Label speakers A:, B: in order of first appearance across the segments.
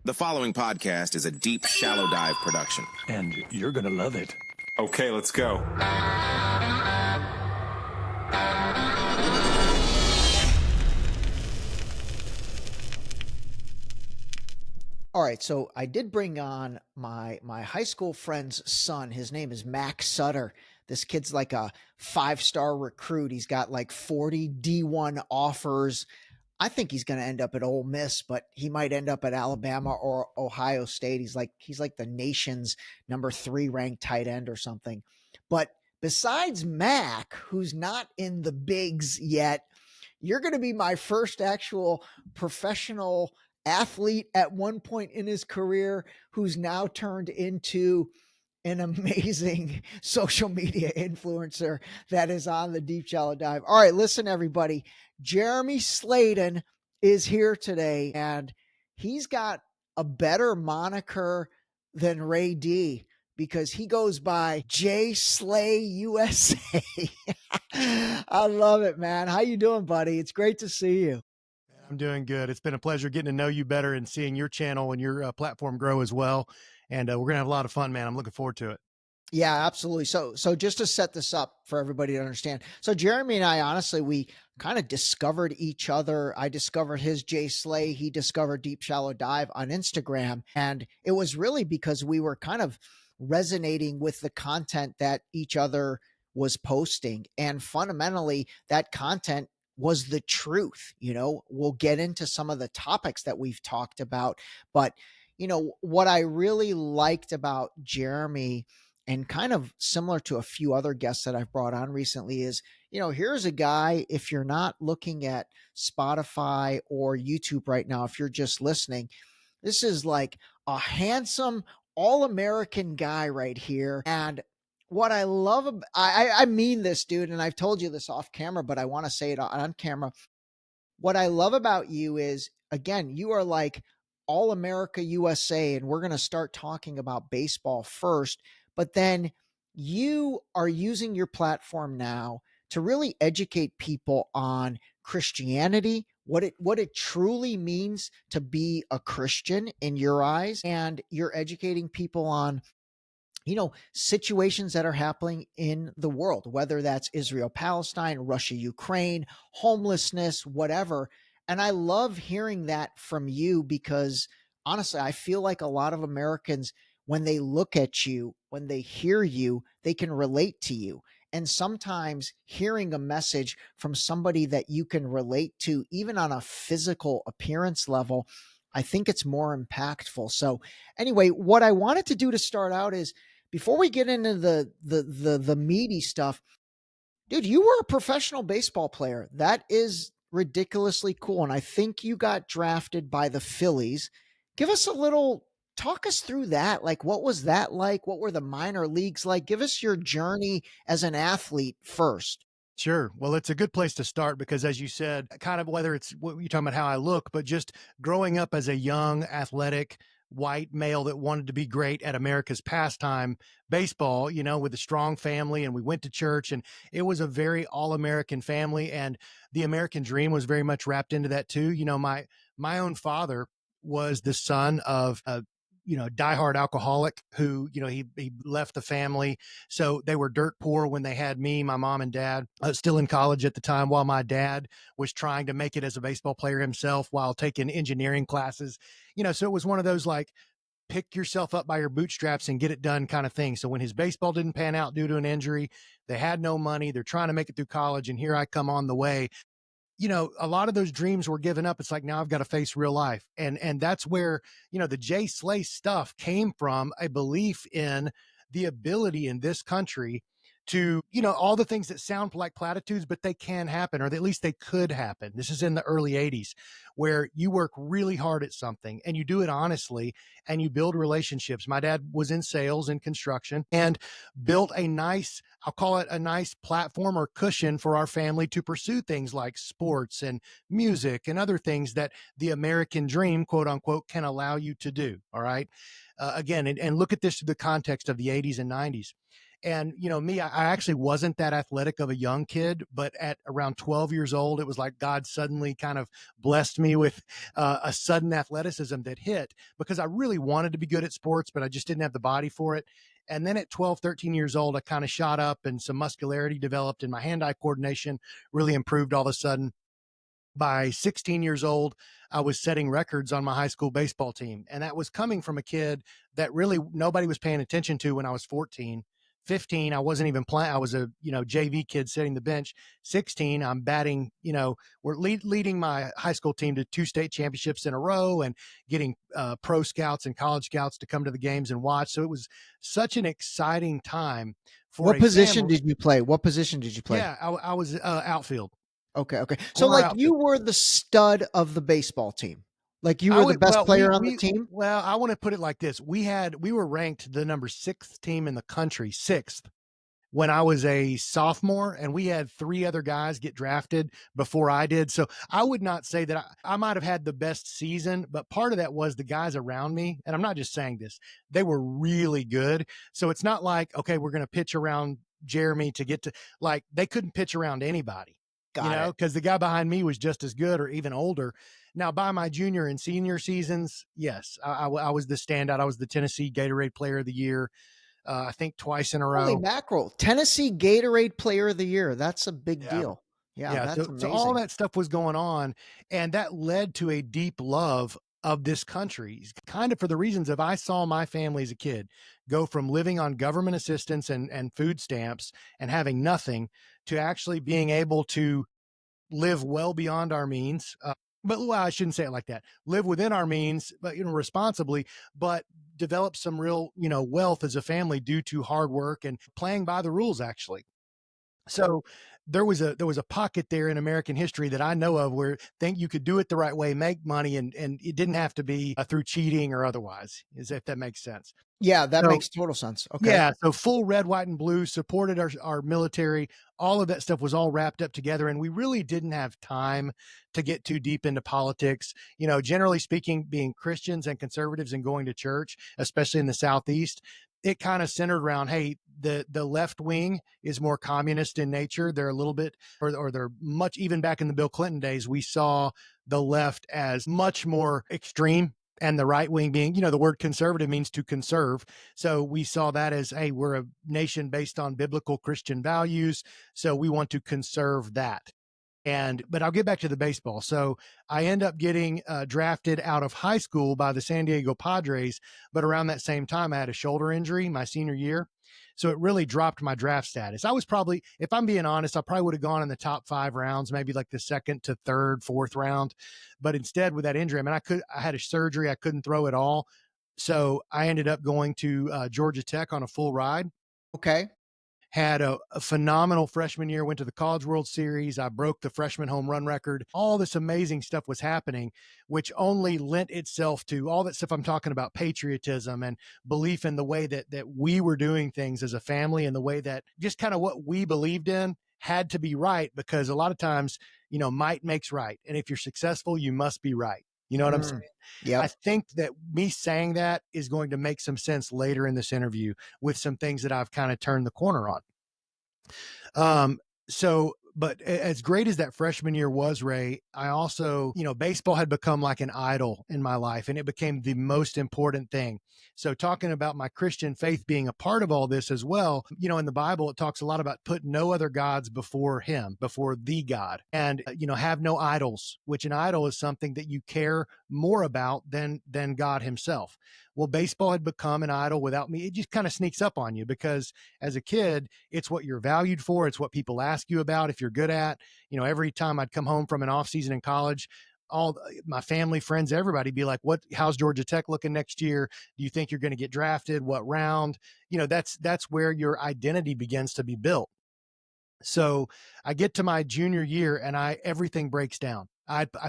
A: The following podcast is a deep, shallow dive production.
B: And you're going to love it.
C: Okay, let's go.
D: All right, so I did bring on my high school friend's son. His name is Max Sutter. This kid's like a 5-star recruit. He's got like 40 D1 offers. I think he's going to end up at Ole Miss, but he might end up at Alabama or Ohio State. He's like the nation's number 3 ranked tight end or something. But besides Mac, who's not in the bigs yet, you're going to be my first actual professional athlete at one point in his career who's now turned into an amazing social media influencer that is on the Deep Shallow Dive. All right, listen, everybody. Jeremy Slayden is here today, and he's got a better moniker than Ray D because he goes by JSlay USA. I love it, man. How you doing, buddy? It's great to see you.
E: I'm doing good. It's been a pleasure getting to know you better and seeing your channel and your platform grow as well. And we're going to have a lot of fun, man. I'm looking forward to it.
D: Yeah, absolutely. So just to set this up for everybody to understand. So Jeremy and I, honestly, we kind of discovered each other. I discovered his JSlay. He discovered Deep Shallow Dive on Instagram. And it was really because we were kind of resonating with the content that each other was posting. And fundamentally, that content was the truth. You know, we'll get into some of the topics that we've talked about. But, you know, what I really liked about Jeremy, and kind of similar to a few other guests that I've brought on recently, is, you know, here's a guy, if you're not looking at Spotify or YouTube right now, if you're just listening, this is like a handsome, all-American guy right here. And what I love, I mean this, dude, and I've told you this off camera, but I want to say it on camera. What I love about you is, again, you are like all America USA, and we're going to start talking about baseball first, but then you are using your platform now to really educate people on Christianity, what it truly means to be a Christian in your eyes, and you're educating people on, you know, situations that are happening in the world, whether that's Israel, Palestine, Russia, Ukraine, homelessness, whatever. And I love hearing that from you because honestly, I feel like a lot of Americans, when they look at you, when they hear you, they can relate to you. And sometimes hearing a message from somebody that you can relate to, even on a physical appearance level, I think it's more impactful. So anyway, what I wanted to do to start out is, before we get into the meaty stuff, dude, you were a professional baseball player. That is ridiculously cool. And I think you got drafted by the Phillies. Give us talk us through that. Like, what was that like? What were the minor leagues like? Give us your journey as an athlete first.
E: Sure. Well, it's a good place to start because, as you said, kind of whether it's what you're talking about, how I look, but just growing up as a young, athletic, white male that wanted to be great at America's pastime, baseball, you know, with a strong family, and we went to church, and it was a very all-American family, and the American dream was very much wrapped into that too. You know, my own father was the son of a diehard alcoholic who, you know, he left the family. So they were dirt poor when they had me, my mom and dad, still in college at the time, while my dad was trying to make it as a baseball player himself while taking engineering classes. You know, so it was one of those like pick yourself up by your bootstraps and get it done kind of thing. So when his baseball didn't pan out due to an injury, they had no money. They're trying to make it through college. And here I come on the way. You know, a lot of those dreams were given up. It's like, now I've got to face real life. And that's where, you know, the JSlay stuff came from, a belief in the ability in this country to, you know, all the things that sound like platitudes, but they can happen, or at least they could happen. This is in the early 80s, where you work really hard at something and you do it honestly and you build relationships. My dad was in sales and construction and built a nice, I'll call it a nice platform or cushion for our family to pursue things like sports and music and other things that the American dream, quote unquote, can allow you to do. All right. Again, and look at this through the context of the 80s and 90s. And, me, I actually wasn't that athletic of a young kid, but at around 12 years old, it was like God suddenly kind of blessed me with a sudden athleticism that hit because I really wanted to be good at sports, but I just didn't have the body for it. And then at 12, 13 years old, I kind of shot up and some muscularity developed and my hand-eye coordination really improved all of a sudden. By 16 years old, I was setting records on my high school baseball team. And that was coming from a kid that really nobody was paying attention to when I was 14. 15, I wasn't even playing. I was a, JV kid sitting the bench. 16, I'm batting, we're leading my high school team to 2 state championships in a row and getting pro scouts and college scouts to come to the games and watch. So it was such an exciting time for
D: What
E: a
D: position
E: family.
D: did you play? What position did you play?
E: Yeah, I was outfield.
D: Okay. So
E: Corner
D: like you
E: outfield.
D: were the stud of the baseball team. Like you
E: I
D: were the
E: would
D: best
E: well,
D: player on the team?
E: well, I want to put it like this. We were ranked the number 6th team in the country, 6th, when I was a sophomore, and we had 3 other guys get drafted before I did. So I would not say that I might have had the best season, but part of that was the guys around me. And I'm not just saying this, they were really good. So it's not like, okay, we're going to pitch around Jeremy to get to, like, they couldn't pitch around anybody.
D: Got it.
E: Because the guy behind me was just as good or even older. Now, by my junior and senior seasons, yes, I was the standout. I was the Tennessee Gatorade Player of the Year, I think twice in a
D: Holy
E: row.
D: mackerel. Tennessee Gatorade Player of the Year. That's a big
E: Yeah.
D: deal. Yeah,
E: Yeah.
D: that's
E: So all
D: amazing.
E: that stuff was going on. And that led to a deep love of this country, kind of for the reasons of I saw my family as a kid go from living on government assistance and food stamps and having nothing to actually being able to live well beyond our means. But well, I shouldn't say it like that. Live within our means, but responsibly, but develop some real, wealth as a family due to hard work and playing by the rules, actually. So there was a pocket there in American history that I know of where think you could do it the right way, make money, and it didn't have to be through cheating or otherwise, is if that makes sense.
D: Yeah, that
E: So
D: makes total sense. Okay.
E: yeah, so full red, white, and blue, supported our military. All of that stuff was all wrapped up together, and we really didn't have time to get too deep into politics. Generally speaking, being Christians and conservatives and going to church, especially in the Southeast, it kind of centered around, hey, the left wing is more communist in nature. They're a little bit, or they're much, even back in the Bill Clinton days, we saw the left as much more extreme and the right wing being, the word conservative means to conserve. So we saw that as, hey, we're a nation based on biblical Christian values. So we want to conserve that. But I'll get back to the baseball. So I end up getting drafted out of high school by the San Diego Padres. But around that same time, I had a shoulder injury my senior year. So it really dropped my draft status. I was probably, if I'm being honest, I probably would have gone in the top 5 rounds, maybe like the 2nd to 3rd, 4th round. But instead with that injury, I had a surgery. I couldn't throw at all. So I ended up going to Georgia Tech on a full ride.
D: Okay.
E: Had a phenomenal freshman year, went to the College World Series. I broke the freshman home run record. All this amazing stuff was happening, which only lent itself to all that stuff I'm talking about, patriotism and belief in the way that we were doing things as a family and the way that just kind of what we believed in had to be right, because a lot of times, might makes right. And if you're successful, you must be right. You know what I'm saying? I
D: Yep.
E: think that me saying that is going to make some sense later in this interview with some things that I've kind of turned the corner on. But as great as that freshman year was, Ray, I also, baseball had become like an idol in my life, and it became the most important thing. So talking about my Christian faith being a part of all this as well, in the Bible, it talks a lot about put no other gods before him, before the God, and, have no idols, which an idol is something that you care more about than God himself. Well, baseball had become an idol without me. It just kind of sneaks up on you because as a kid, it's what you're valued for. It's what people ask you about if you're good at. Every time I'd come home from an off season in college, all my family, friends, everybody be like, how's Georgia Tech looking next year? Do you think you're going to get drafted? What round? That's where your identity begins to be built. So I get to my junior year and everything breaks down.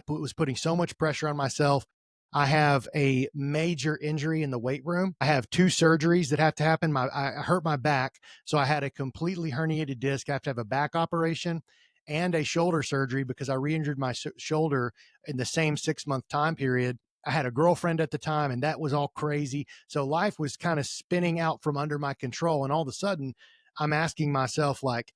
E: Was putting so much pressure on myself. I have a major injury in the weight room. I have 2 surgeries that have to happen. I hurt my back. So I had a completely herniated disc. I have to have a back operation and a shoulder surgery because I re-injured my shoulder in the same 6-month time period. I had a girlfriend at the time and that was all crazy. So life was kind of spinning out from under my control. And all of a sudden I'm asking myself, like,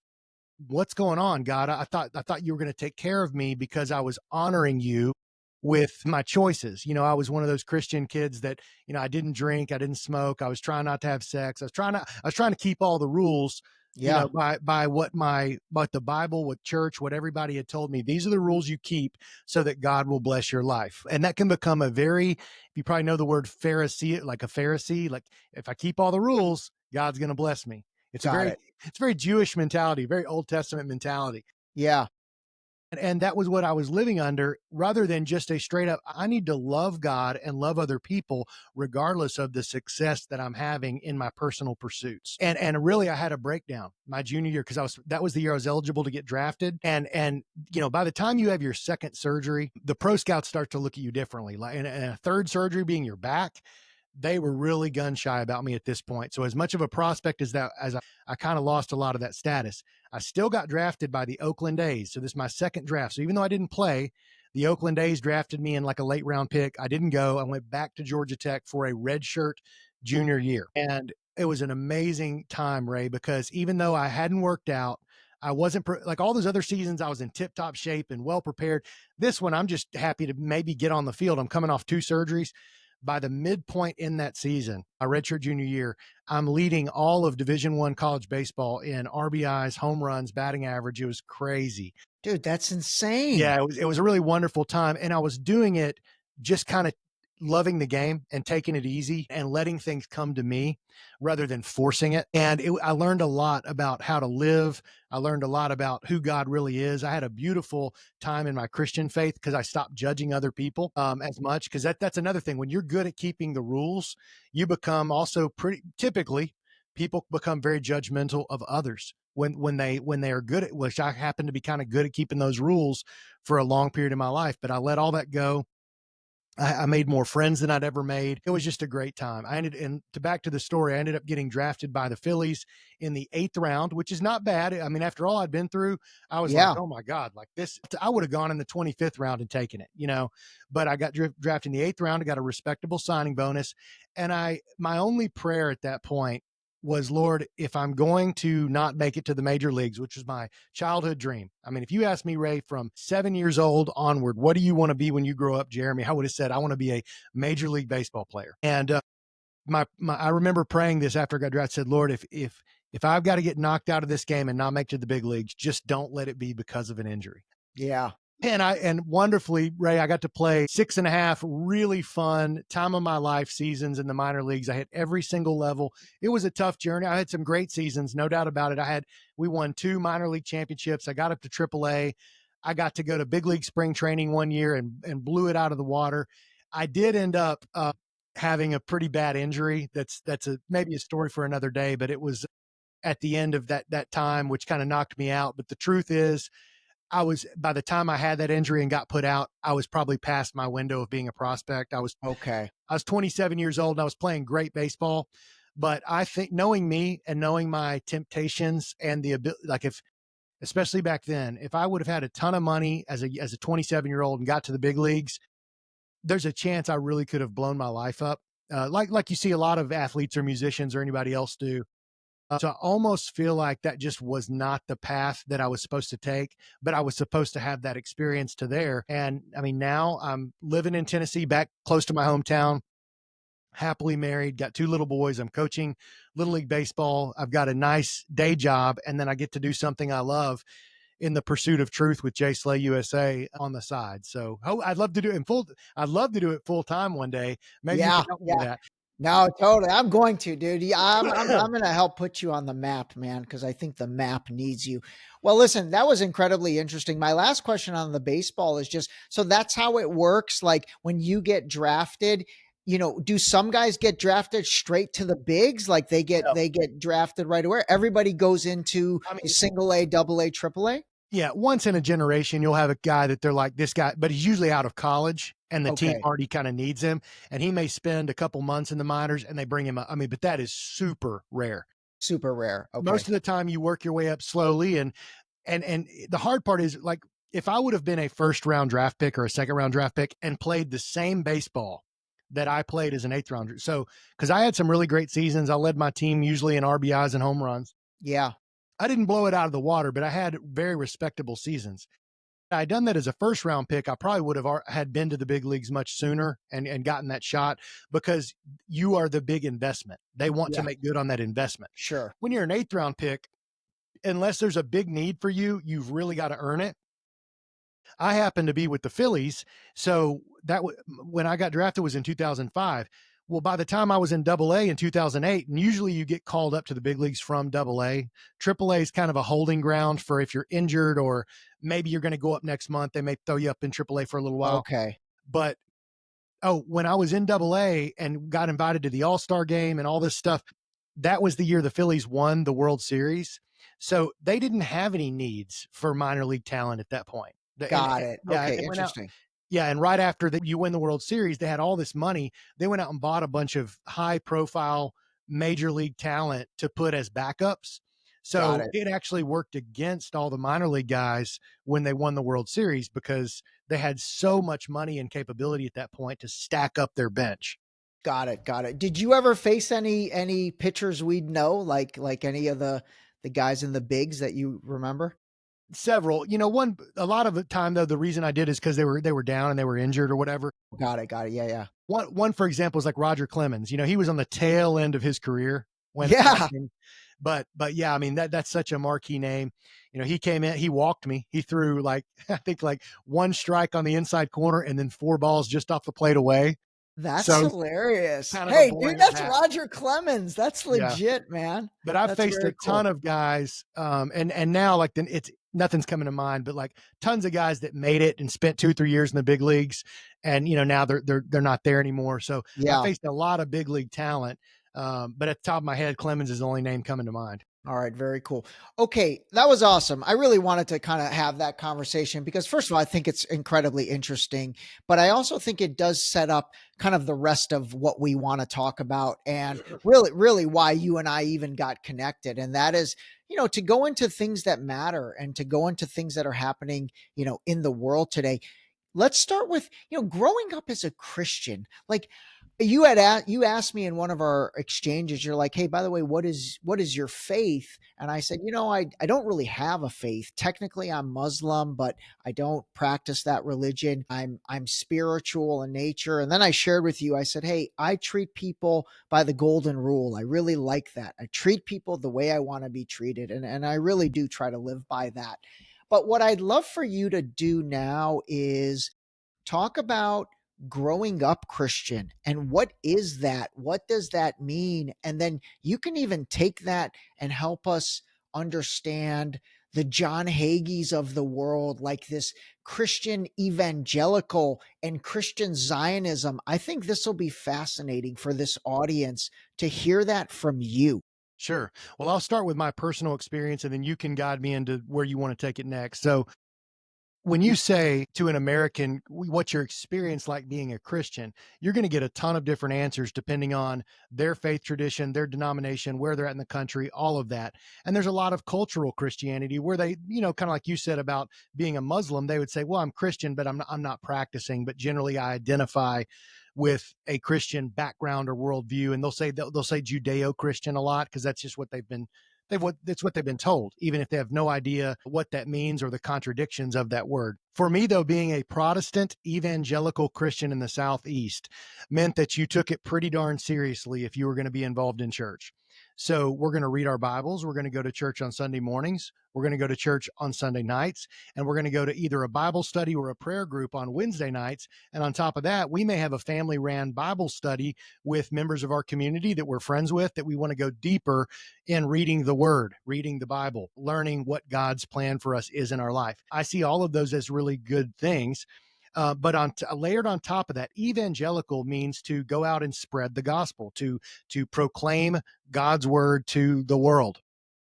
E: what's going on, God? I thought you were going to take care of me because I was honoring you with my choices. I was one of those Christian kids that, I didn't drink, I didn't smoke, I was trying not to have sex. I was trying to keep all the rules,
D: Yeah.
E: by what the Bible, what church, what everybody had told me. These are the rules you keep so that God will bless your life. And that can become you probably know the word Pharisee, like a Pharisee, like if I keep all the rules, God's going to bless me. It's
D: Got it.
E: it's very Jewish mentality, very Old Testament mentality.
D: Yeah.
E: And that was what I was living under, rather than just a straight up, I need to love God and love other people, regardless of the success that I'm having in my personal pursuits. And really, I had a breakdown my junior year, because that was the year I was eligible to get drafted. And by the time you have your second surgery, the pro scouts start to look at you differently. Like, and a third surgery being your back, they were really gun shy about me at this point. So as much of a prospect as I kind of lost a lot of that status. I still got drafted by the Oakland A's. So this is my second draft. So even though I didn't play, the Oakland A's drafted me in like a late round pick. I didn't go. I went back to Georgia Tech for a redshirt junior year. And it was an amazing time, Ray, because even though I hadn't worked out, I wasn't like all those other seasons, I was in tip top shape and well prepared. This one, I'm just happy to maybe get on the field. I'm coming off 2 surgeries. By the midpoint in that season, my redshirt junior year, I'm leading all of Division I college baseball in RBIs, home runs, batting average. It was crazy.
D: Dude, that's insane.
E: Yeah, it was a really wonderful time. And I was doing it just kind of loving the game and taking it easy and letting things come to me rather than forcing it. And I learned a lot about how to live. I learned a lot about who God really is. I had a beautiful time in my Christian faith because I stopped judging other people as much. Because that's another thing. When you're good at keeping the rules, you become also typically people become very judgmental of others when they are good at, which I happen to be kind of good at keeping those rules for a long period of my life. But I let all that go. I made more friends than I'd ever made. It was just a great time. Back to the story, I ended up getting drafted by the Phillies in the 8th round, which is not bad. I mean, after all I'd been through, I was like, oh my God, like this, I would have gone in the 25th round and taken it, but I got drafted in the 8th round. I got a respectable signing bonus. And my only prayer at that point was, Lord, if I'm going to not make it to the major leagues, which was my childhood dream. I mean, if you asked me, Ray, from 7 years old onward, what do you want to be when you grow up, Jeremy? I would have said, I want to be a major league baseball player. And I remember praying this after I got drafted, said, Lord, if I've got to get knocked out of this game and not make it to the big leagues, just don't let it be because of an injury.
D: Yeah.
E: And wonderfully, Ray, I got to play 6.5 really fun time of my life seasons in the minor leagues. I hit every single level. It was a tough journey. I had some great seasons, no doubt about it. We won 2 minor league championships. I got up to AAA. I got to go to big league spring training one year and blew it out of the water. I did end up having a pretty bad injury. That's maybe a story for another day, but it was at the end of that time, which kind of knocked me out. But the truth is, by the time I had that injury and got put out, I was probably past my window of being a prospect. I was 27 years old and I was playing great baseball, but I think knowing me and knowing my temptations and the ability, like especially back then, if I would have had a ton of money as a 27-year-old and got to the big leagues, there's a chance I really could have blown my life up. Like you see a lot of athletes or musicians or anybody else do. So I almost feel like that just was not the path that I was supposed to take, but I was supposed to have that experience to there. And I mean, now I'm living in Tennessee, back close to my hometown, happily married, got 2 little boys. I'm coaching Little League Baseball. I've got a nice day job, and then I get to do something I love in the pursuit of truth with JSlay USA on the side. So I'd love to do it I'd love to do it full time one day. Maybe you can help me with that.
D: No, totally. I'm going to, dude. Yeah, I'm going to help put you on the map, man, because I think the map needs you. Well, listen, that was incredibly interesting. My last question on the baseball is just, so that's how it works. Like when you get drafted, do some guys get drafted straight to the bigs? Like they get drafted right away. Everybody goes into single A, double A, triple A.
E: Yeah. Once in a generation, you'll have a guy that they're like, this guy, but he's usually out of college and the team already kind of needs him. And he may spend a couple months in the minors and they bring him up. I mean, but that is super rare.
D: Super rare. Okay.
E: Most of the time you work your way up slowly. And the hard part is, like, if I would have been a 1st round draft pick or a 2nd round draft pick and played the same baseball that I played as an 8th rounder. So, cause I had some really great seasons. I led my team usually in RBIs and home runs.
D: Yeah.
E: I didn't blow it out of the water, but I had very respectable seasons. Had I done that as a first round pick, I probably would have had been to the big leagues much sooner and gotten that shot, because you are the big investment. They want to
D: Yeah.
E: make good on that investment.
D: Sure.
E: When you're an eighth round pick, unless there's a big need for you, you've really got to earn it. I happened to be with the Phillies. So when I got drafted was in 2005. Well, by the time I was in double A in 2008, and usually you get called up to the big leagues from double A, triple A is kind of a holding ground for if you're injured or maybe you're going to go up next month. They may throw you up in triple A for a little while.
D: Okay.
E: But when I was in double A and got invited to the All-Star game and all this stuff, that was the year the Phillies won the World Series. So they didn't have any needs for minor league talent at that point.
D: Got it.
E: Yeah,
D: Okay.
E: it went out.
D: Interesting.
E: Yeah, and right after that, you win the World Series, they had all this money. They went out and bought a bunch of high-profile major league talent to put as backups.
D: Got
E: So
D: it.
E: it actually worked against all the minor league guys when they won the World Series, because they had so much money and capability at that point to stack up their bench.
D: Got it. Got it. Did you ever face any pitchers we'd know, like any of the guys in the bigs that you remember?
E: Several, a lot of the time though, the reason I did is because they were down and they were injured or whatever.
D: Got it. Got it. Yeah. Yeah.
E: One for example is like Roger Clemens. He was on the tail end of his career when I
D: Yeah.
E: came. But yeah, I mean that's such a marquee name. He came in, he walked me, he threw like I think like one strike on the inside corner and then four balls just off the plate away.
D: That's
E: So
D: hilarious.
E: kind of a
D: Hey,
E: boring
D: dude, that's
E: bat.
D: Roger Clemens. That's
E: Yeah.
D: legit, man.
E: But I've
D: That's
E: faced
D: very
E: a ton
D: cool.
E: of guys, and now like then it's nothing's coming to mind, but like tons of guys that made it and spent 2-3 years in the big leagues, and now they're not there anymore. So I
D: Yeah.
E: faced a lot of big league talent, but at the top of my head, Clemens is the only name coming to mind.
D: All right, very cool. Okay, that was awesome. I really wanted to kind of have that conversation because, first of all, I think it's incredibly interesting, but I also think it does set up kind of the rest of what we want to talk about and really, really why you and I even got connected. And that is, to go into things that matter and to go into things that are happening, in the world today. Let's start with, growing up as a Christian. Like, you asked me in one of our exchanges, you're like, hey, by the way, what is your faith? And I said, I don't really have a faith. Technically I'm Muslim, but I don't practice that religion. I'm spiritual in nature. And then I shared with you, I said, hey, I treat people by the golden rule. I really like that. I treat people the way I want to be treated. And I really do try to live by that. But what I'd love for you to do now is talk about growing up Christian and what is that? What does that mean? And then you can even take that and help us understand the John Hagees of the world, like this Christian evangelical and Christian Zionism. I think this will be fascinating for this audience to hear that from you.
E: Sure. Well, I'll start with my personal experience, and then you can guide me into where you want to take it next. So when you say to an American, what's your experience like being a Christian, you're going to get a ton of different answers depending on their faith tradition, their denomination, where they're at in the country, all of that. And there's a lot of cultural Christianity where they, kind of like you said about being a Muslim, they would say, well, I'm Christian, but I'm not practicing, but generally I identify with a Christian background or worldview. And they'll say Judeo-Christian a lot because that's just what that's what they've been told, even if they have no idea what that means or the contradictions of that word. For me, though, being a Protestant evangelical Christian in the Southeast meant that you took it pretty darn seriously if you were going to be involved in church. So we're going to read our Bibles. We're going to go to church on Sunday mornings. We're going to go to church on Sunday nights. And we're going to go to either a Bible study or a prayer group on Wednesday nights. And on top of that, we may have a family-ran Bible study with members of our community that we're friends with that we want to go deeper in reading the Word, reading the Bible, learning what God's plan for us is in our life. I see all of those as really good things. But layered on top of that, evangelical means to go out and spread the gospel, to proclaim God's word to the world,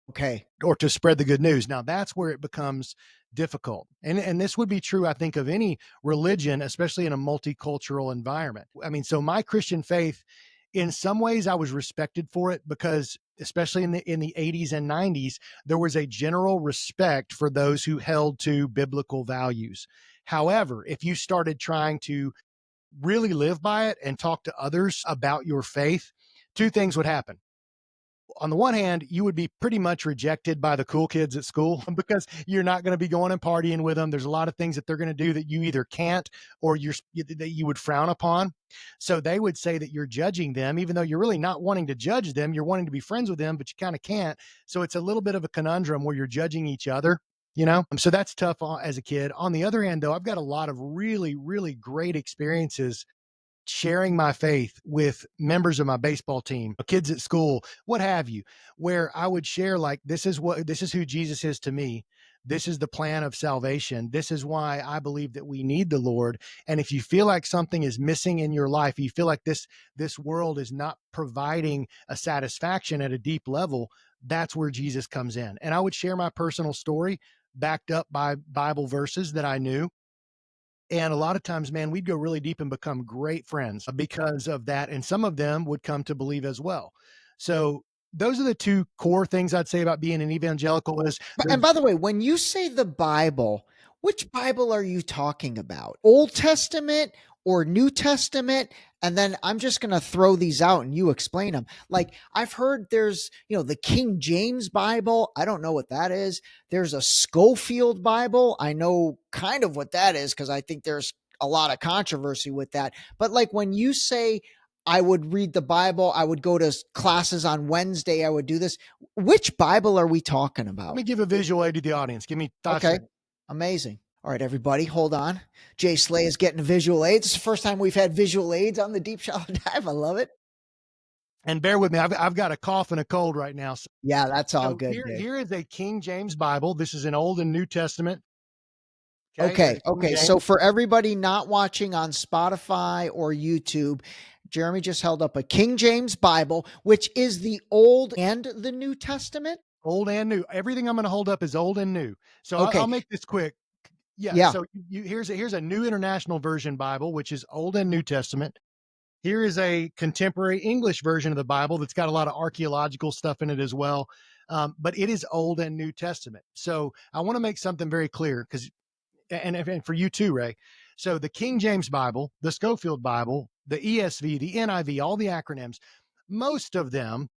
D: Okay.
E: or to spread the good news. Now that's where it becomes difficult. And this would be true, I think, of any religion, especially in a multicultural environment. I mean, so my Christian faith, in some ways I was respected for it because especially in the 80s and 90s, there was a general respect for those who held to biblical values. However, if you started trying to really live by it and talk to others about your faith, two things would happen. on the one hand, you would be pretty much rejected by the cool kids at school because you're not going to be going and partying with them. There's a lot of things that they're going to do that you either can't or that you would frown upon. So they would say that you're judging them, even though you're really not wanting to judge them. You're wanting to be friends with them, but you kind of can't. So it's a little bit of a conundrum where you're judging each other. So that's tough as a kid. On the other hand, though, I've got a lot of really, really great experiences sharing my faith with members of my baseball team, kids at school, what have you, where I would share, like, this is who Jesus is to me. This is the plan of salvation. This is why I believe that we need the Lord. And if you feel like something is missing in your life, you feel like this world is not providing a satisfaction at a deep level, that's where Jesus comes in. And I would share my personal story backed up by Bible verses that I knew. And a lot of times, man, we'd go really deep and become great friends because of that. And some of them would come to believe as well. So those are the two core things I'd say about being an evangelical is.
D: And by the way, when you say the Bible, which Bible are you talking about? Old Testament or New Testament? And then I'm just going to throw these out and you explain them. Like, I've heard there's, the King James Bible. I don't know what that is. There's a Schofield Bible. I know kind of what that is because I think there's a lot of controversy with that. But like when you say I would read the Bible, I would go to classes on Wednesday, I would do this. Which Bible are we talking about?
E: Let me give a visual aid to the audience. Give me thoughts.
D: Okay. Amazing. All right, everybody, hold on. JSlay is getting visual aids. It's the first time we've had visual aids on the Deep Shallow Dive. I love it.
E: And bear with me. I've got a cough and a cold right now. So
D: yeah, that's all good.
E: Here is a King James Bible. This is an Old and New Testament.
D: Okay. So for everybody not watching on Spotify or YouTube, Jeremy just held up a King James Bible, which is the Old and the New Testament.
E: Old and new. Everything I'm going to hold up is old and new. So I'll make this quick.
D: Yeah.
E: So here's a New International Version Bible, which is Old and New Testament. Here is a contemporary English version of the Bible that's got a lot of archaeological stuff in it as well. But it is Old and New Testament. So I want to make something very clear and for you too, Ray. So the King James Bible, the Schofield Bible, the ESV, the NIV, all the acronyms, most of them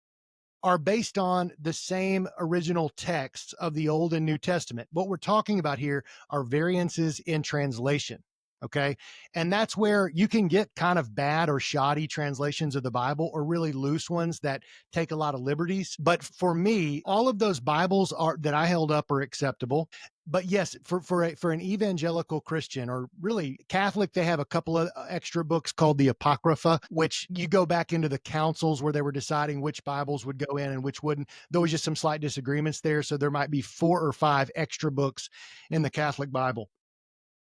E: are based on the same original texts of the Old and New Testament. What we're talking about here are variances in translation. Okay. And that's where you can get kind of bad or shoddy translations of the Bible or really loose ones that take a lot of liberties. But for me, all of those Bibles that I held up are acceptable. But yes, for an evangelical Christian or really Catholic, they have a couple of extra books called the Apocrypha, which you go back into the councils where they were deciding which Bibles would go in and which wouldn't. There was just some slight disagreements there. So there might be 4 or 5 extra books in the Catholic Bible.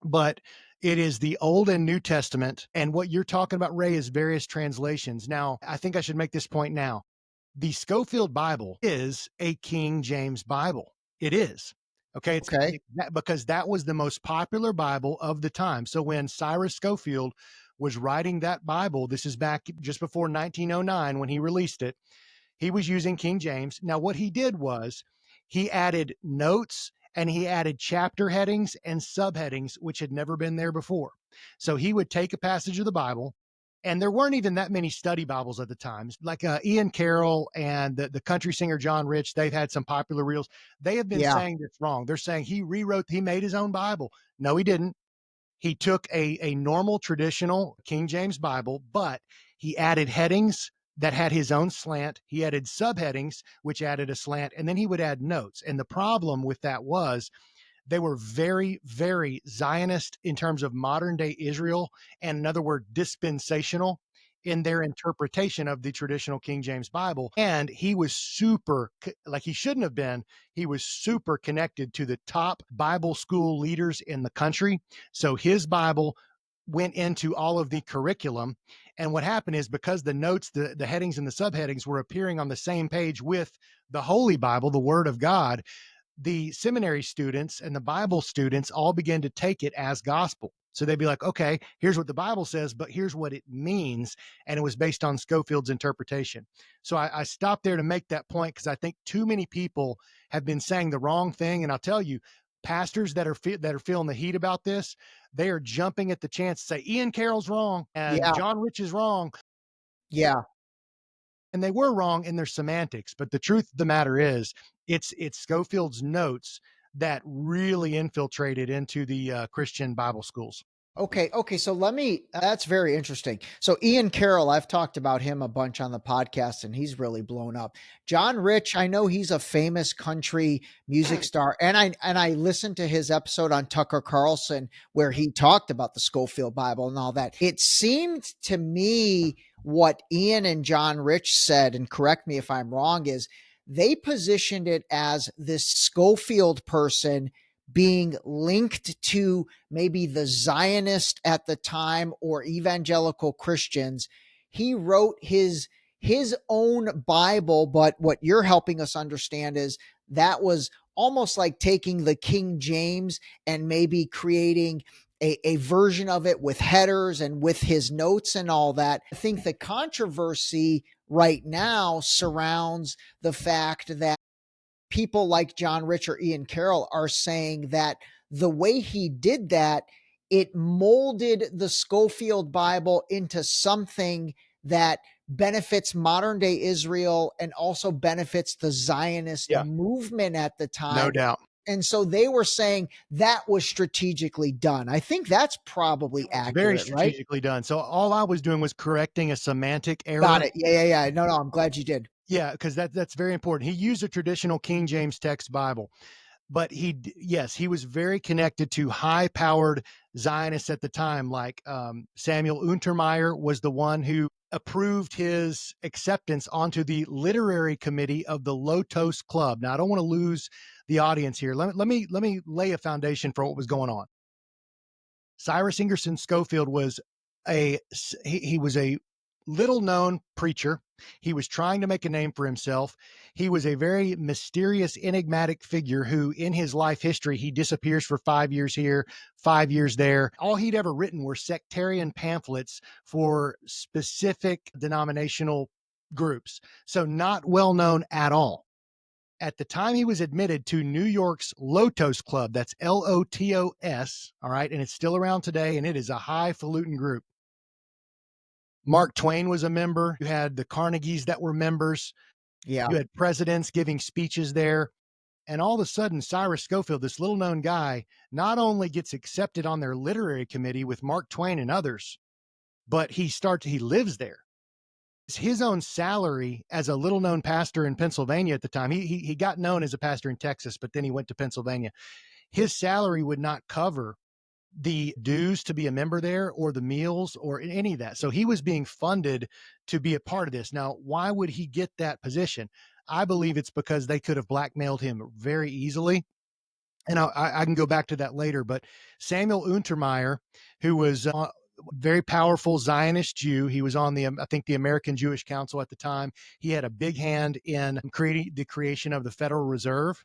E: But it is the Old and New Testament. And what you're talking about, Ray, is various translations. Now, I think I should make this point now. The Schofield Bible is a King James Bible. It is. Okay. Because that was the most popular Bible of the time. So when Cyrus Schofield was writing that Bible, this is back just before 1909 when he released it, he was using King James. Now, what he did was he added notes and he added chapter headings and subheadings, which had never been there before. So he would take a passage of the Bible, and there weren't even that many study Bibles at the time. Like Ian Carroll and the country singer John Rich, they've had some popular reels. They have been saying this wrong. They're saying he made his own Bible. No, he didn't. He took a normal traditional King James Bible, but he added headings that had his own slant. He added subheadings, which added a slant, and then he would add notes. And the problem with that was they were very, very Zionist in terms of modern day Israel, and another word, dispensational in their interpretation of the traditional King James Bible. And he was super, like he shouldn't have been, he was super connected to the top Bible school leaders in the country. So his Bible went into all of the curriculum. And what happened is because the notes, the headings and the subheadings were appearing on the same page with the Holy Bible, the Word of God, the seminary students and the Bible students all began to take it as gospel. So they'd be like, okay, here's what the Bible says, but here's what it means. And it was based on Schofield's interpretation. So I stopped there to make that point because I think too many people have been saying the wrong thing. And I'll tell you, pastors that are feeling the heat about this, they are jumping at the chance to say Ian Carroll's wrong and John Rich is wrong.
D: Yeah.
E: And they were wrong in their semantics, but the truth of the matter is it's Schofield's notes that really infiltrated into the Christian Bible schools.
D: Okay. So that's very interesting. So Ian Carroll, I've talked about him a bunch on the podcast and he's really blown up. John Rich, I know he's a famous country music star. And I listened to his episode on Tucker Carlson where he talked about the Schofield Bible and all that. It seemed to me what Ian and John Rich said, and correct me if I'm wrong, is they positioned it as this Schofield person being linked to maybe the Zionist at the time or evangelical Christians. He wrote his own Bible, but what you're helping us understand is that was almost like taking the King James and maybe creating a version of it with headers and with his notes and all that. I think the controversy right now surrounds the fact that people like John Rich or Ian Carroll are saying that the way he did that, it molded the Schofield Bible into something that benefits modern day Israel and also benefits the Zionist movement at the time.
E: No doubt.
D: And so they were saying that was strategically done. I think that's probably accurate,
E: Very
D: right?
E: strategically done. So all I was doing was correcting a semantic error.
D: Got it. Yeah. No, I'm glad you did.
E: Yeah, because that's very important. He used a traditional King James text Bible, but he was very connected to high-powered Zionists at the time, like Samuel Untermeyer was the one who approved his acceptance onto the literary committee of the Lotos Club. Now, I don't want to lose the audience here. Let me lay a foundation for what was going on. Cyrus Ingerson Schofield was he was a little-known preacher. He was trying to make a name for himself. He was a very mysterious, enigmatic figure who, in his life history, he disappears for 5 years here, 5 years there. All he'd ever written were sectarian pamphlets for specific denominational groups. So not well known at all. At the time he was admitted to New York's Lotos Club, that's Lotos, all right, and it's still around today, and it is a highfalutin group. Mark Twain was a member. You had the Carnegies that were members.
D: Yeah.
E: You had presidents giving speeches there. And all of a sudden, Cyrus Schofield, this little known guy, not only gets accepted on their literary committee with Mark Twain and others, but he lives there. It's his own salary as a little known pastor in Pennsylvania at the time. He got known as a pastor in Texas, but then he went to Pennsylvania. His salary would not cover the dues to be a member there or the meals or any of that. So he was being funded to be a part of this. Now, why would he get that position? I believe it's because they could have blackmailed him very easily. And I can go back to that later, but Samuel Untermeyer, who was a very powerful Zionist Jew, he was on I think the American Jewish Council at the time. He had a big hand in creating the creation of the Federal Reserve.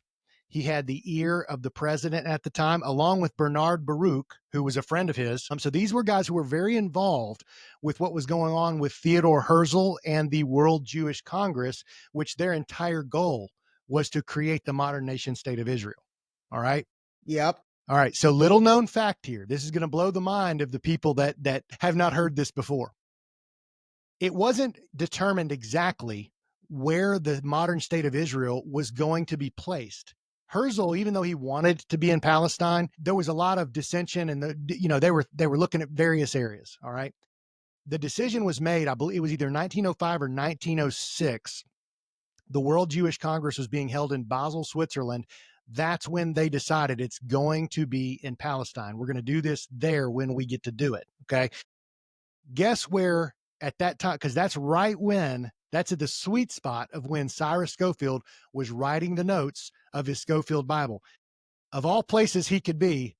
E: He had the ear of the president at the time, along with Bernard Baruch, who was a friend of his. So these were guys who were very involved with what was going on with Theodore Herzl and the World Jewish Congress, which their entire goal was to create the modern nation state of Israel. All right.
D: Yep.
E: All right. So little known fact here. This is going to blow the mind of the people that have not heard this before. It wasn't determined exactly where the modern state of Israel was going to be placed. Herzl, even though he wanted to be in Palestine, there was a lot of dissension, and they were looking at various areas. All right. The decision was made, I believe it was either 1905 or 1906. The World Jewish Congress was being held in Basel, Switzerland. That's when they decided it's going to be in Palestine. We're going to do this there when we get to do it. Okay. Guess where at that time, because that's at the sweet spot of when Cyrus Schofield was writing the notes of his Schofield Bible. Of all places he could be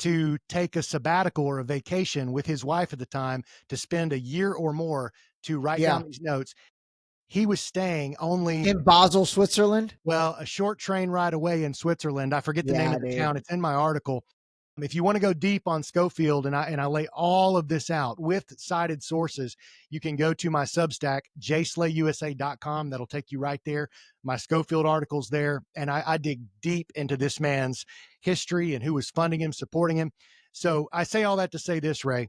E: to take a sabbatical or a vacation with his wife at the time to spend a year or more to write down these notes, he was staying only
D: in Basel, Switzerland.
E: Well, a short train ride away in Switzerland. I forget the name of the town. It's in my article. If you want to go deep on Schofield, and I lay all of this out with cited sources, you can go to my Substack, JSlayUSA.com. That'll take you right there. My Schofield article's there. And I dig deep into this man's history and who was funding him, supporting him. So I say all that to say this, Ray.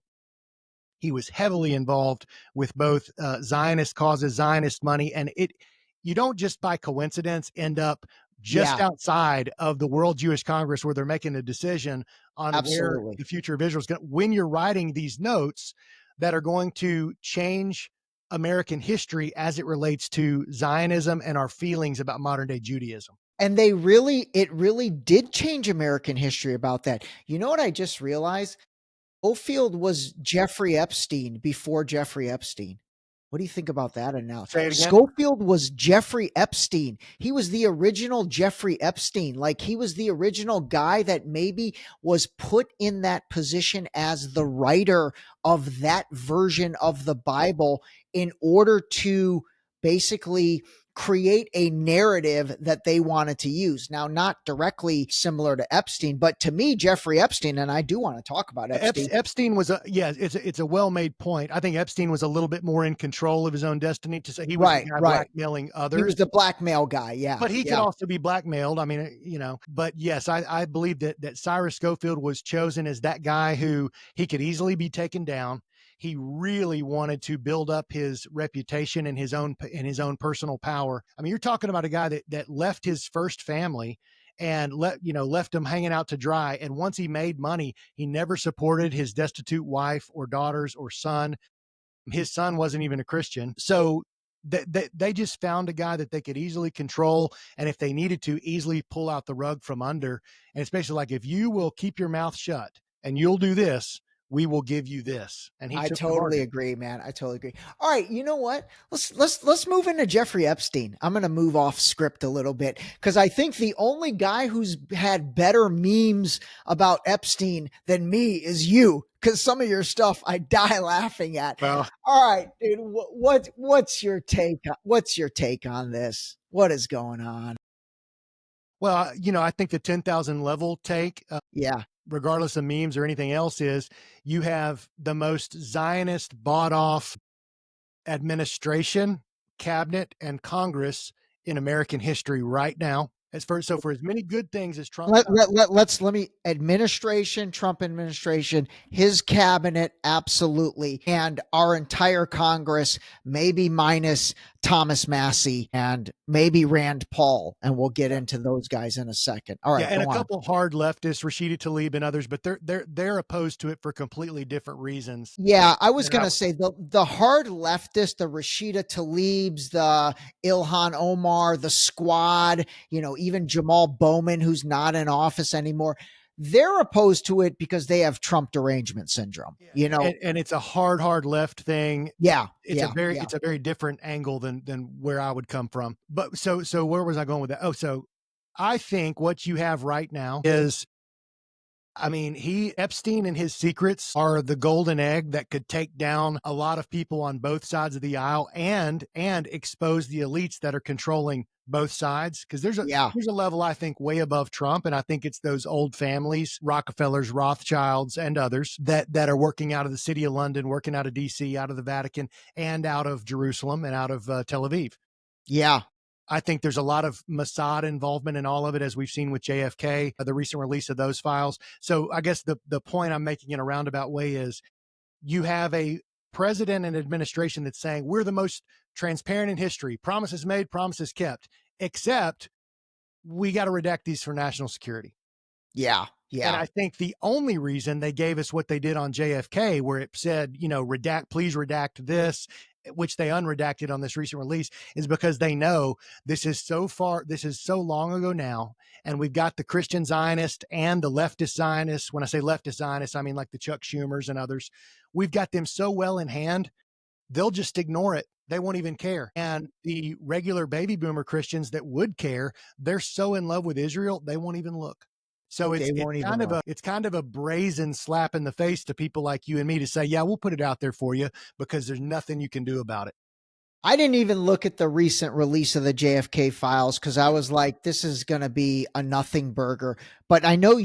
E: He was heavily involved with both Zionist causes, Zionist money, and you don't just by coincidence end up just outside of the World Jewish Congress where they're making a decision on where the future of Israel is going. When you're writing these notes that are going to change American history as it relates to Zionism and our feelings about modern day Judaism.
D: And it really did change American history about that. You know what I just realized? Schofield was Jeffrey Epstein before Jeffrey Epstein. What do you think about that analogy?
E: Say it again.
D: Schofield was Jeffrey Epstein. He was the original Jeffrey Epstein. Like, he was the original guy that maybe was put in that position as the writer of that version of the Bible in order to basically create a narrative that they wanted to use. Now, not directly similar to Epstein, but to me, Jeffrey Epstein, and I do want to talk about Epstein.
E: Epstein was it's a well-made point. I think Epstein was a little bit more in control of his own destiny. To say he was the guy blackmailing others.
D: He was the blackmail guy, yeah.
E: But he could also be blackmailed. I mean, but yes, I believe that Cyrus Schofield was chosen as that guy who he could easily be taken down. He really wanted to build up his reputation and his own personal power. I mean, you're talking about a guy that left his first family and left him hanging out to dry. And once he made money, he never supported his destitute wife or daughters or son. His son wasn't even a Christian. So they just found a guy that they could easily control. And if they needed to, easily pull out the rug from under. And it's basically like, if you will keep your mouth shut and you'll do this, we will give you this. And
D: I totally agree, man. I totally agree. All right. You know what? Let's move into Jeffrey Epstein. I'm going to move off script a little bit because I think the only guy who's had better memes about Epstein than me is you. Because some of your stuff I die laughing at.
E: Well,
D: all right, dude. What's your take? What's your take on this? What is going on?
E: Well, I think the 10,000 level take, regardless of memes or anything else, is you have the most Zionist bought off administration, cabinet, and Congress in American history right now. For as many good things as Trump, Trump administration, his cabinet, absolutely, and our entire Congress, maybe minus Thomas Massey and maybe Rand Paul, and we'll get into those guys in a second. All right, and a couple hard leftists, Rashida Tlaib and others, but they're opposed to it for completely different reasons.
D: Yeah, I was going to say the hard leftists, the Rashida Tlaibs, the Ilhan Omar, the Squad, even Jamal Bowman, who's not in office anymore. They're opposed to it because they have Trump derangement syndrome,
E: and it's a hard left thing.
D: Yeah.
E: It's a very different angle than where I would come from. But so where was I going with that? Oh, so I think what you have right now is, Epstein and his secrets are the golden egg that could take down a lot of people on both sides of the aisle and expose the elites that are controlling both sides. Because there's a level, I think, way above Trump. And I think it's those old families, Rockefellers, Rothschilds, and others that are working out of the city of London, working out of DC, out of the Vatican, and out of Jerusalem and out of Tel Aviv.
D: Yeah.
E: I think there's a lot of Mossad involvement in all of it, as we've seen with JFK, the recent release of those files. So I guess the point I'm making in a roundabout way is you have a president and administration that's saying we're the most transparent in history, promises made, promises kept, except we got to redact these for national security.
D: Yeah. Yeah.
E: And I think the only reason they gave us what they did on JFK, where it said, please redact this, which they unredacted on this recent release, is because they know this is so long ago now. And we've got the Christian Zionist and the leftist Zionists. When I say leftist Zionists, I mean like the Chuck Schumers and others. We've got them so well in hand, they'll just ignore it. They won't even care. And the regular baby boomer Christians that would care, they're so in love with Israel, they won't even look. So it's kind of a brazen slap in the face to people like you and me to say, yeah, we'll put it out there for you because there's nothing you can do about it.
D: I didn't even look at the recent release of the JFK files because I was like, this is going to be a nothing burger. But I know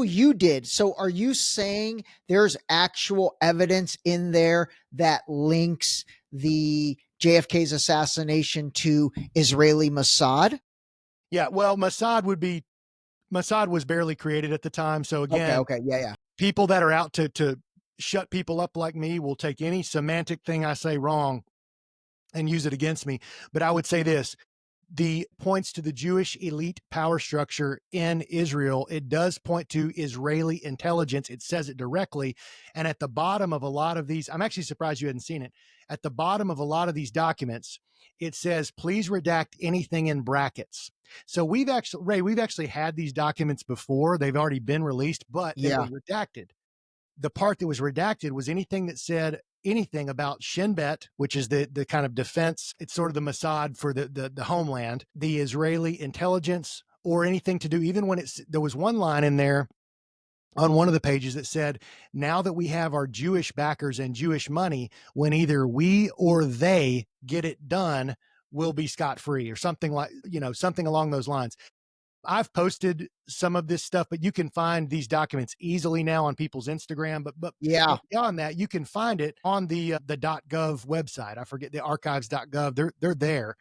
D: you did. So are you saying there's actual evidence in there that links the JFK's assassination to Israeli Mossad?
E: Yeah, well, Mossad was barely created at the time. So again,
D: okay. Yeah.
E: People that are out to shut people up like me will take any semantic thing I say wrong and use it against me. But I would say this, the points to the Jewish elite power structure in Israel. It does point to Israeli intelligence. It says it directly. And at the bottom of a lot of these, I'm actually surprised you hadn't seen it. At the bottom of a lot of these documents, it says, please redact anything in brackets. So we've actually had these documents before. They've already been released, but they were redacted. The part that was redacted was anything that said anything about Shin Bet, which is the kind of defense. It's sort of the Mossad for the homeland, the Israeli intelligence, or anything to do, even when there was one line in there on one of the pages that said, now that we have our Jewish backers and Jewish money, when either we or they get it done, we'll be scot-free, or something like, something along those lines. I've posted some of this stuff, but you can find these documents easily now on people's Instagram. But beyond that, you can find it on the .gov website. I forget, the archives.gov. They're there.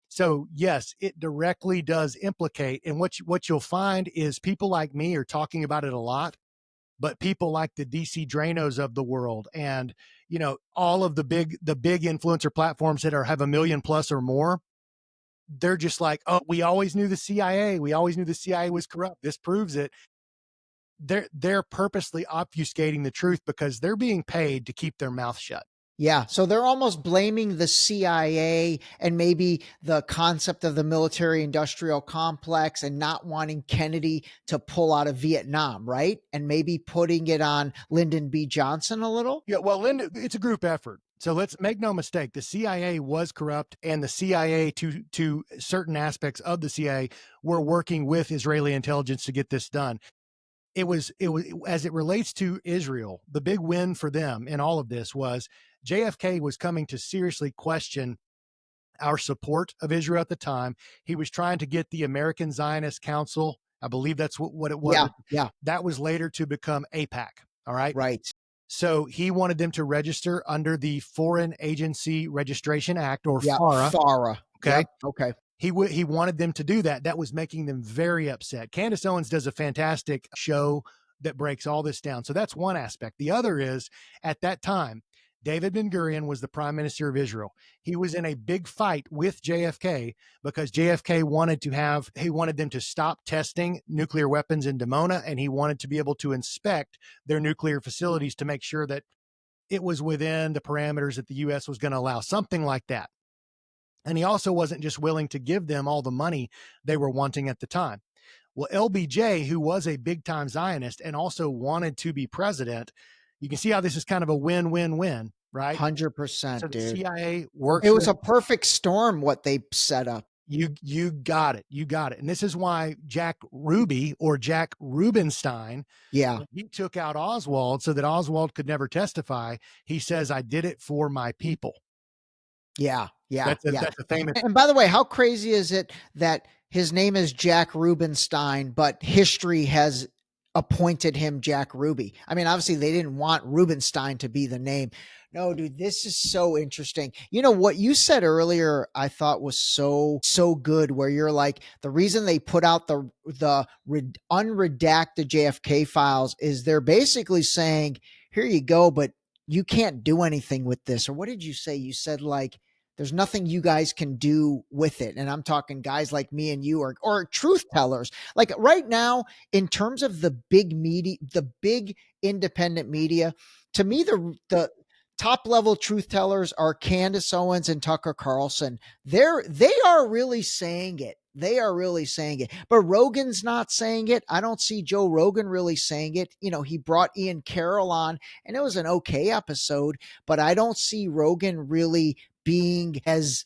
E: So yes, it directly does implicate. And what you'll find is people like me are talking about it a lot, but people like the DC Dranos of the world, and all of the big influencer platforms that have 1 million plus or more, they're just like, oh, we always knew the CIA. We always knew the CIA was corrupt. This proves it. They're purposely obfuscating the truth because they're being paid to keep their mouth shut.
D: Yeah. So they're almost blaming the CIA and maybe the concept of the military industrial complex and not wanting Kennedy to pull out of Vietnam, right? And maybe putting it on Lyndon B. Johnson a little.
E: Yeah. Well, it's a group effort. So let's make no mistake. The CIA was corrupt, and the CIA, to certain aspects of the CIA, were working with Israeli intelligence to get this done. It was as it relates to Israel, the big win for them in all of this was JFK was coming to seriously question our support of Israel at the time. He was trying to get the American Zionist Council. I believe that's what it was.
D: Yeah.
E: That was later to become AIPAC. All right.
D: Right.
E: So he wanted them to register under the Foreign Agency Registration Act, or FARA.
D: FARA.
E: Okay.
D: Yep. Okay.
E: He wanted them to do that. That was making them very upset. Candace Owens does a fantastic show that breaks all this down. So that's one aspect. The other is, at that time, David Ben-Gurion was the prime minister of Israel. He was in a big fight with JFK because JFK wanted them to stop testing nuclear weapons in Dimona, and he wanted to be able to inspect their nuclear facilities to make sure that it was within the parameters that the U.S. was going to allow, something like that. And he also wasn't just willing to give them all the money they were wanting at the time. Well, LBJ, who was a big-time Zionist and also wanted to be president, you can see how this is kind of a win-win-win, right?
D: 100%,
E: so
D: dude.
E: The CIA works.
D: It was a perfect storm what they set up.
E: You got it. You got it. And this is why Jack Ruby, or Jack Rubenstein, he took out Oswald so that Oswald could never testify. He says, I did it for my people.
D: Yeah.
E: That's a famous.
D: And by the way, how crazy is it that his name is Jack Rubenstein, but history has appointed him Jack Ruby? I mean, obviously they didn't want Rubenstein to be the name. No, dude, this is so interesting. You know, what you said earlier, I thought was so good, where you're like, the reason they put out the unredacted JFK files is they're basically saying, here you go, but you can't do anything with this. Or what did you say? You said, like, there's nothing you guys can do with it. And I'm talking guys like me and you, or truth tellers. Like right now, in terms of the big media, the big independent media, to me, the top level truth tellers are Candace Owens and Tucker Carlson. They are really saying it. They are really saying it. But Rogan's not saying it. I don't see Joe Rogan really saying it. You know, he brought Ian Carroll on, and it was an okay episode, but I don't see Rogan really being as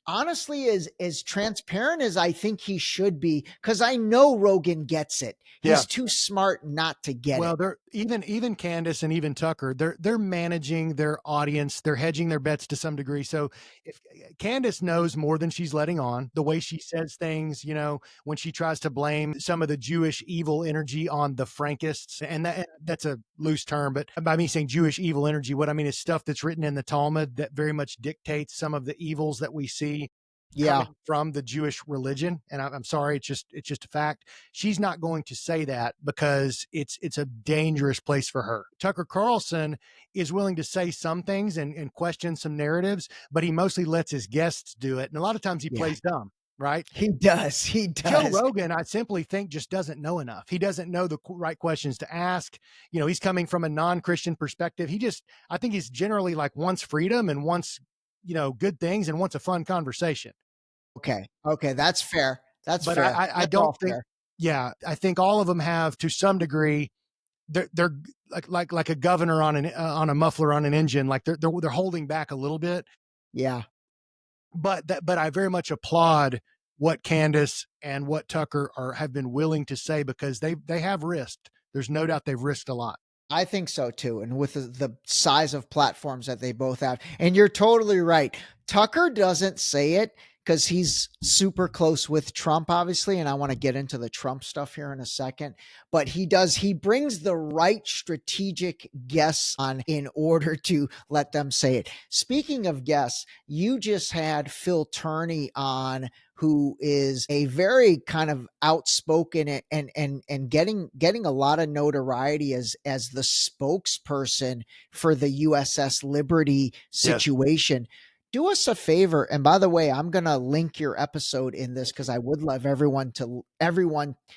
D: honestly as transparent as I think he should be, because I know Rogan gets it. He's too smart not to get it.
E: Well, they're even Candace and even Tucker, they're managing their audience, they're hedging their bets to some degree. So if Candace knows more than she's letting on, the way she says things, you know, when she tries to blame some of the Jewish evil energy on the Frankists, and that's a loose term, but by me saying Jewish evil energy, what I mean is stuff that's written in the Talmud that very much dictates some of the evils that we see
D: Yeah.
E: coming from the Jewish religion. And I'm sorry, it's just a fact. She's not going to say that because it's a dangerous place for her. Tucker Carlson is willing to say some things and question some narratives, but he mostly lets his guests do it. And a lot of times he
D: Yeah.
E: plays dumb, right?
D: He does. He
E: Joe
D: does.
E: Rogan, I simply think, just doesn't know enough. He doesn't know the right questions to ask. You know, he's coming from a non-Christian perspective. I think he's generally like wants freedom and wants, good things and wants a fun conversation.
D: Okay. Okay. That's fair. That's
E: But
D: fair.
E: I
D: That's
E: don't
D: all
E: think,
D: fair.
E: yeah, I think all of them have to some degree. They're like a governor on on a muffler on an engine. Like they're holding back a little bit.
D: Yeah.
E: But I very much applaud what Candace and what Tucker have been willing to say, because they have risked. There's no doubt they've risked a lot.
D: I think so too. And with the size of platforms that they both have. And you're totally right. Tucker doesn't say it because he's super close with Trump, obviously. And I want to get into the Trump stuff here in a second. But he brings the right strategic guests on in order to let them say it. Speaking of guests, you just had Phil Turney on, who is a very kind of outspoken and getting a lot of notoriety as the spokesperson for the USS Liberty situation. Yes. Do us a favor, and by the way, I'm going to link your episode in this because I would love everyone,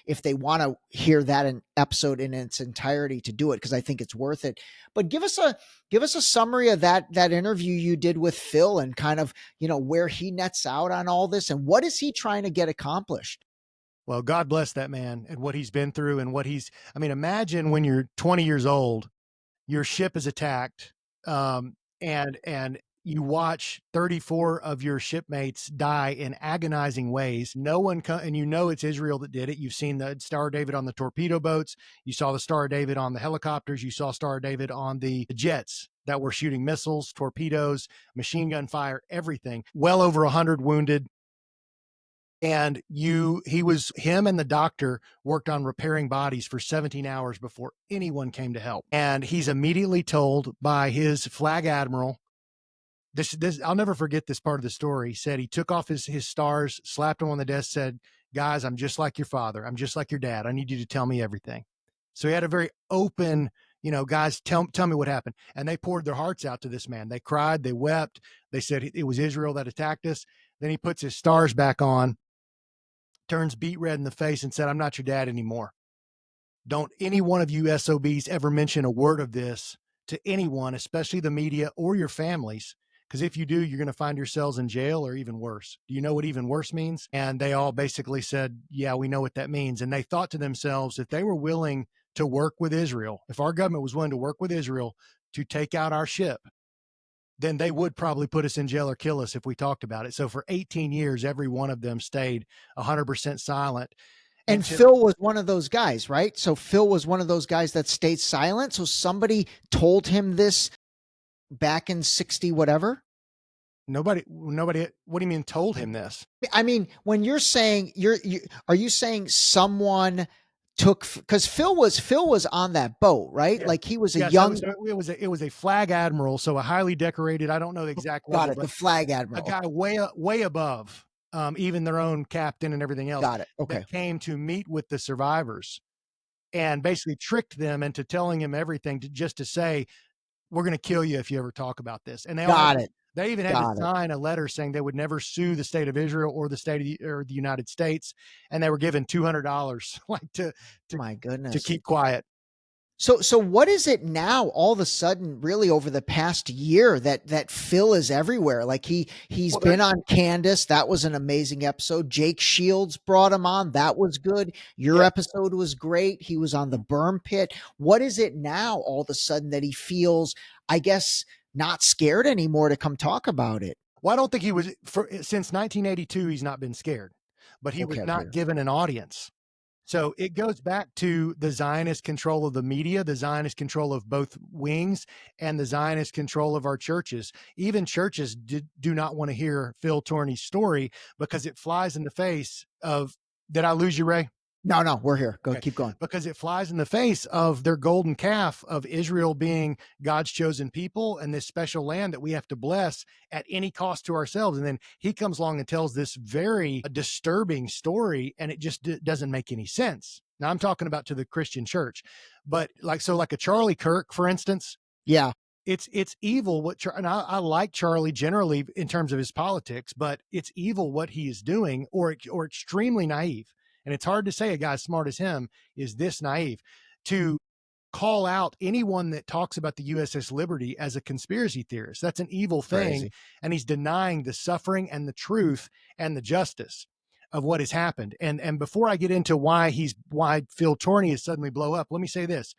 D: if they want to hear that episode in its entirety, to do it, because I think it's worth it. But give us a summary of that interview you did with Phil, and kind of, where he nets out on all this and what is he trying to get accomplished.
E: Well, God bless that man and what he's been through and imagine when you're 20 years old, your ship is attacked, and you watch 34 of your shipmates die in agonizing ways. No one and it's Israel that did it. You've seen the Star of David on the torpedo boats. You saw the Star of David on the helicopters. You saw Star of David on the jets that were shooting missiles, torpedoes, machine gun fire, everything. Well over 100 wounded. And him and the doctor worked on repairing bodies for 17 hours before anyone came to help. And he's immediately told by his flag admiral, this I'll never forget this part of the story. He said he took off his stars, slapped them on the desk, said, "Guys, I'm just like your father. I'm just like your dad. I need you to tell me everything." So he had a very open, guys, tell me what happened. And they poured their hearts out to this man. They cried, they wept. They said it was Israel that attacked us. Then he puts his stars back on, turns beet red in the face, and said, "I'm not your dad anymore. Don't any one of you SOBs ever mention a word of this to anyone, especially the media or your families. Because if you do, you're going to find yourselves in jail or even worse." Do you know what even worse means? And they all basically said, "Yeah, we know what that means." And they thought to themselves, if they were willing to work with Israel, if our government was willing to work with Israel to take out our ship, then they would probably put us in jail or kill us if we talked about it. So for 18 years, every one of them stayed 100% silent.
D: And Phil was one of those guys, right? So Phil was one of those guys that stayed silent. So somebody told him this back in 60, whatever.
E: Nobody. What do you mean told him this?
D: I mean, when you're saying are you saying someone took, because Phil was on that boat, right?
E: Yeah.
D: Like he was a young.
E: It was a flag admiral, so a highly decorated. I don't know the exact level.
D: Got it. The flag admiral,
E: a guy way above even their own captain and everything else.
D: Got it. Okay.
E: That came to meet with the survivors and basically tricked them into telling him everything just to say, "We're going to kill you if you ever talk about this." And they even had to sign a letter saying they would never sue the state of Israel or the United States, and they were given $200
D: my goodness,
E: to keep quiet.
D: So what is it now all of a sudden, really over the past year, that Phil is everywhere? Like he's been on Candace. That was an amazing episode. Jake Shields brought him on. That was good. Your episode was great. He was on the Berm Pit. What is it now all of a sudden that he feels, I guess, not scared anymore to come talk about it?
E: Well, I don't think he was since 1982. He's not been scared, but he was not given an audience. So it goes back to the Zionist control of the media, the Zionist control of both wings, and the Zionist control of our churches. Even churches do not want to hear Phil Turney's story because it flies in the face of, did I lose you, Ray?
D: No, we're here. Go,
E: Okay.
D: keep going.
E: Because it flies in the face of their golden calf of Israel being God's chosen people and this special land that we have to bless at any cost to ourselves. And then he comes along and tells this very disturbing story, and it just doesn't make any sense. Now I'm talking about to the Christian church, but like a Charlie Kirk, for instance,
D: Yeah.
E: it's evil and I like Charlie generally in terms of his politics, but it's evil what he is doing, or extremely naive. And it's hard to say a guy as smart as him is this naive to call out anyone that talks about the USS Liberty as a conspiracy theorist. That's an evil thing.
D: Crazy.
E: And he's denying the suffering and the truth and the justice of what has happened. And before I get into why Phil Turney is suddenly blow up, let me say this.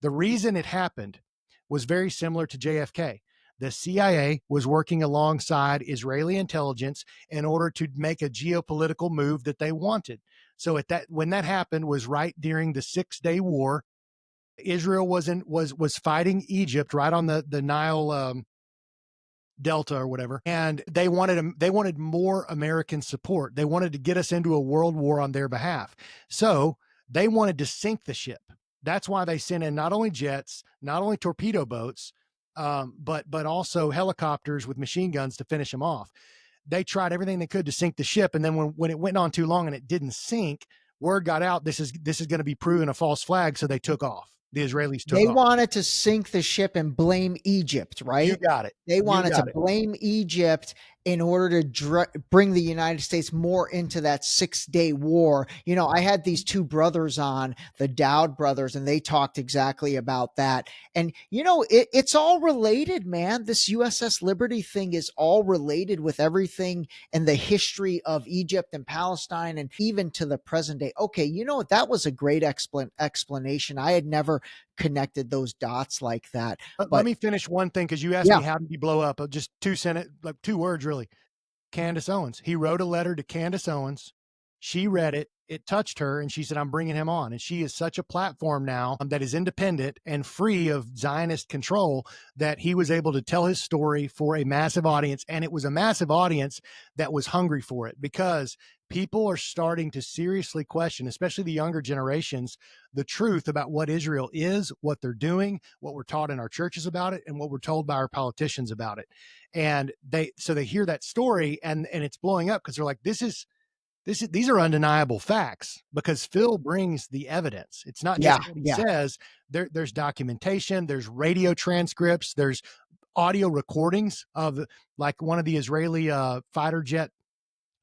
E: The reason it happened was very similar to JFK. The CIA was working alongside Israeli intelligence in order to make a geopolitical move that they wanted. So when that happened was right during the 6-Day War. Israel was fighting Egypt right on the Nile Delta or whatever, and they wanted more American support. They wanted to get us into a world war on their behalf. So they wanted to sink the ship. That's why they sent in not only jets, not only torpedo boats, but also helicopters with machine guns to finish them off. They tried everything they could to sink the ship, and then when it went on too long and it didn't sink, word got out this is going to be proven a false flag, so they took off. The Israelis took
D: They
E: off.
D: wanted to sink the ship and blame Egypt, right?
E: You got it.
D: They wanted to blame Egypt in order to bring the United States more into that 6-day war. You know, I had these two brothers on, the Dowd brothers, and they talked exactly about that. And, you know, it's all related, man. This USS Liberty thing is all related with everything and the history of Egypt and Palestine and even to the present day. Okay, you know what? That was a great explanation. I had never connected those dots like that.
E: But let me finish one thing, because you asked me how did he blow up. Just 2 words, really. Candace Owens. He wrote a letter to Candace Owens. She read it. It touched her, and she said, I'm bringing him on. And she is such a platform now that is independent and free of Zionist control that he was able to tell his story for a massive audience. And it was a massive audience that was hungry for it, because people are starting to seriously question, especially the younger generations, the truth about what Israel is, what they're doing, what we're taught in our churches about it, and what we're told by our politicians about it. And they hear that story, and it's blowing up, because they're like, these are undeniable facts, because Phil brings the evidence. It's not just what he says. There's documentation, there's radio transcripts, there's audio recordings of, like, one of the Israeli fighter jet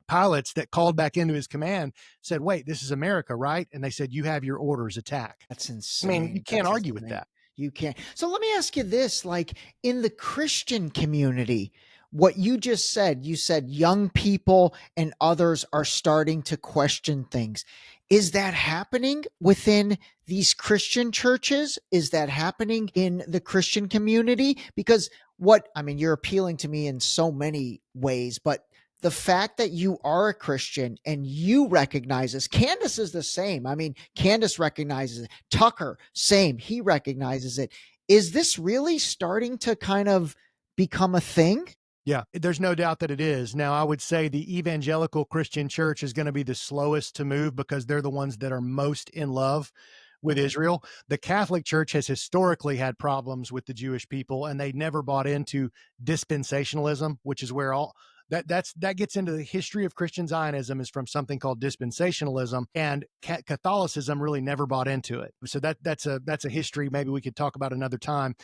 E: pilots that called back into his command said, wait, this is America, right? And they said, you have your orders, attack.
D: That's insane.
E: I mean, you can't argue with that.
D: You can't. So let me ask you this, like, in the Christian community, what you just said, you said young people and others are starting to question things. Is that happening within these Christian churches? Is that happening in the Christian community? Because you're appealing to me in so many ways, but the fact that you are a Christian and you recognize this, Candace is the same. I mean, Candace recognizes it. Tucker, same. He recognizes it. Is this really starting to kind of become a thing?
E: Yeah, there's no doubt that it is. Now, I would say the evangelical Christian church is going to be the slowest to move, because they're the ones that are most in love with Israel. The Catholic Church has historically had problems with the Jewish people, and they never bought into dispensationalism, which is where that gets into the history of Christian Zionism, is from something called dispensationalism, and Catholicism really never bought into it. So that's a history maybe we could talk about another time.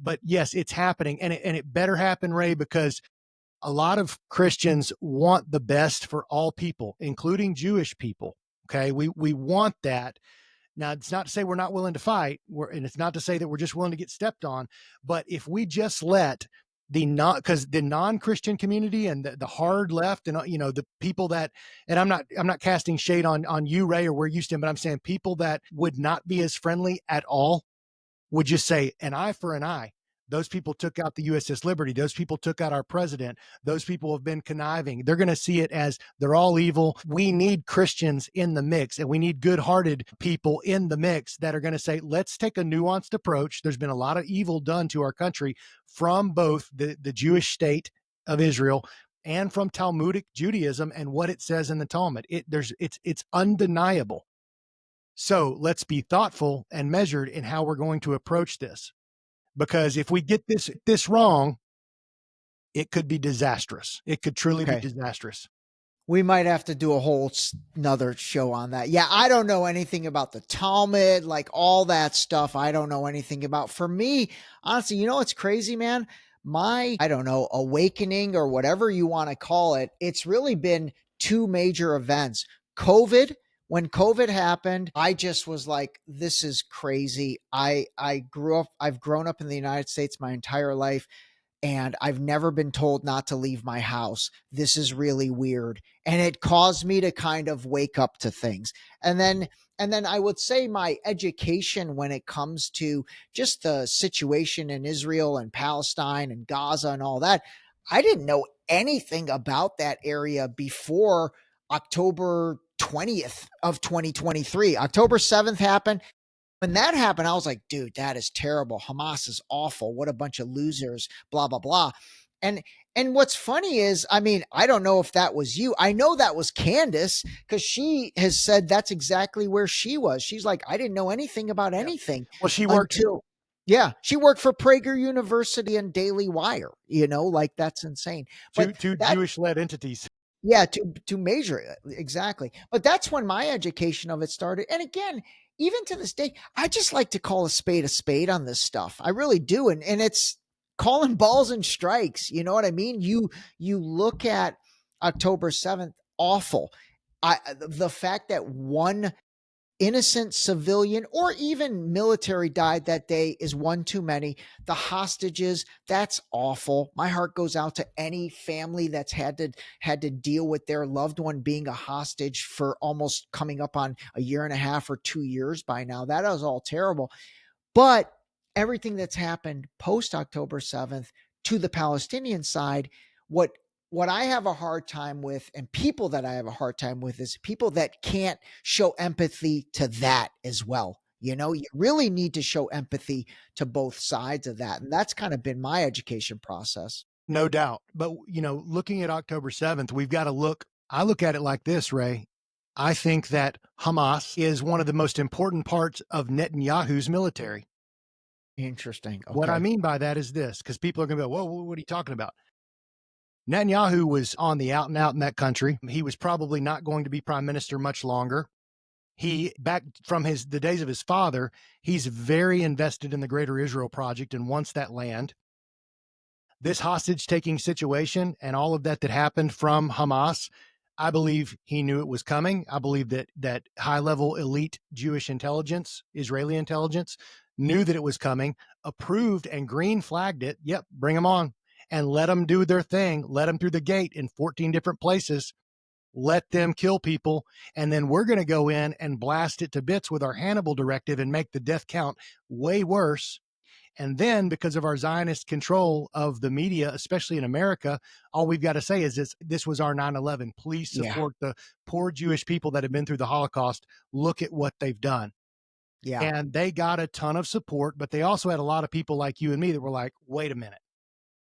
E: But yes, it's happening, and it better happen, Ray, because a lot of Christians want the best for all people, including Jewish people. Okay, we want that. Now, it's not to say we're not willing to fight, and it's not to say that we're just willing to get stepped on. But if we just let because the non-Christian community and the hard left, and the people that, and I'm not casting shade on you, Ray, or where you stand, but I'm saying people that would not be as friendly at all would just say an eye for an eye. Those people took out the USS Liberty. Those people took out our president. Those people have been conniving. They're going to see it as they're all evil. We need Christians in the mix, and we need good-hearted people in the mix that are going to say, let's take a nuanced approach. There's been a lot of evil done to our country from both the Jewish state of Israel and from Talmudic Judaism and what it says in the Talmud. It's undeniable So let's be thoughtful and measured in how we're going to approach this. Because if we get this wrong, it could be disastrous. It could truly be
D: Okay.
E: disastrous.
D: We might have to do a whole another show on that. Yeah, I don't know anything about the Talmud, like all that stuff. I don't know anything about. For me, honestly, you know what's crazy, man? I don't know, awakening or whatever you want to call it, it's really been two major events. COVID, when COVID happened, I just was like, this is crazy. I've grown up in the United States my entire life, and I've never been told not to leave my house. This is really weird. And it caused me to kind of wake up to things. And then I would say my education when it comes to just the situation in Israel and Palestine and Gaza and all that, I didn't know anything about that area before October 20th of 2023. October 7th happened. When that happened, I was like, dude, that is terrible. Hamas is awful. What a bunch of losers, blah, blah, blah. And what's funny is, I mean, I don't know if that was you. I know that was Candace, because she has said that's exactly where she was. She's like, I didn't know anything about anything.
E: Well, she worked
D: until, yeah, she worked for Prager University and Daily Wire, like that's insane. But
E: two
D: that,
E: Jewish-led entities.
D: yeah, to measure it. Exactly. But that's when my education of it started. And again, even to this day, I just like to call a spade on this stuff. I really do. And it's calling balls and strikes. You know what I mean? You look at October 7th, awful. The fact that one innocent civilian or even military died that day is one too many. The hostages, that's awful. My heart goes out to any family that's had to deal with their loved one being a hostage for almost coming up on a year and a half or 2 years by now. That is all terrible. But everything that's happened post October 7th to the Palestinian side, what I have a hard time with, and people that I have a hard time with, is people that can't show empathy to that as well. You really need to show empathy to both sides of that. And that's kind of been my education process.
E: No doubt. But, looking at October 7th, we've got to I look at it like this, Ray. I think that Hamas is one of the most important parts of Netanyahu's military.
D: Interesting. Okay.
E: What I mean by that is this, because people are going to go, whoa, what are you talking about? Netanyahu was on the out and out in that country. He was probably not going to be prime minister much longer. He, back from the days of his father, he's very invested in the Greater Israel Project and wants that land. This hostage-taking situation and all of that happened from Hamas, I believe he knew it was coming. I believe that high-level elite Jewish intelligence, Israeli intelligence, knew that it was coming, approved and green flagged it. Yep, bring them on. And let them do their thing. Let them through the gate in 14 different places. Let them kill people. And then we're going to go in and blast it to bits with our Hannibal directive and make the death count way worse. And then, because of our Zionist control of the media, especially in America, all we've got to say is this was our 9/11. Please support the poor Jewish people that have been through the Holocaust. Look at what they've done.
D: Yeah.
E: And they got a ton of support, but they also had a lot of people like you and me that were like, wait a minute.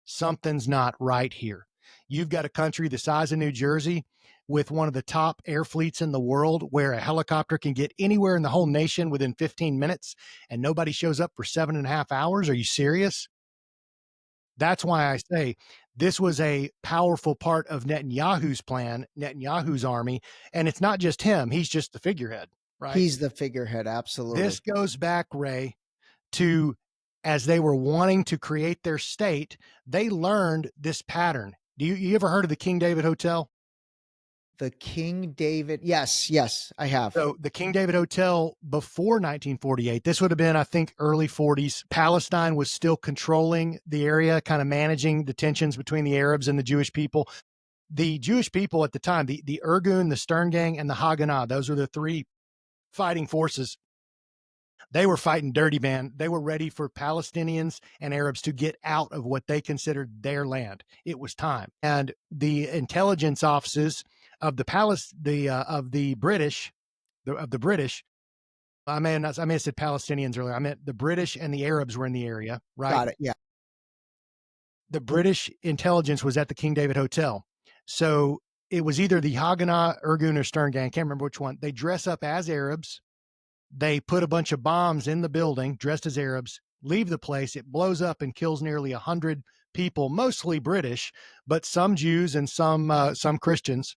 E: Something's not right here. You've got a country the size of New Jersey with one of the top air fleets in the world, where a helicopter can get anywhere in the whole nation within 15 minutes and nobody shows up for 7.5 hours. Are you serious? That's why I say this was a powerful part of Netanyahu's plan, Netanyahu's army. And it's not just him. He's just the figurehead, right?
D: He's the figurehead. Absolutely.
E: This goes back, Ray, to as they were wanting to create their state, they learned this pattern. You ever heard of the King David Hotel?
D: The King David. Yes, I have.
E: So the King David Hotel before 1948, this would have been, I think, early 40s. Palestine was still controlling the area, kind of managing the tensions between the Arabs and the Jewish people. The Jewish people at the time, the Irgun, the Stern Gang, and the Haganah, those were the three fighting forces. They were fighting dirty, man. They were ready for Palestinians and Arabs to get out of what they considered their land. It was time. And the intelligence offices of the British, I may have said Palestinians earlier. I meant the British and the Arabs were in the area, right?
D: Got it. Yeah.
E: The British intelligence was at the King David Hotel. So it was either the Haganah, Irgun, or Stern Gang. I can't remember which one. They dress up as Arabs. They put a bunch of bombs in the building dressed as Arabs, leave the place. It blows up and kills nearly 100 people, mostly British, but some Jews and some Christians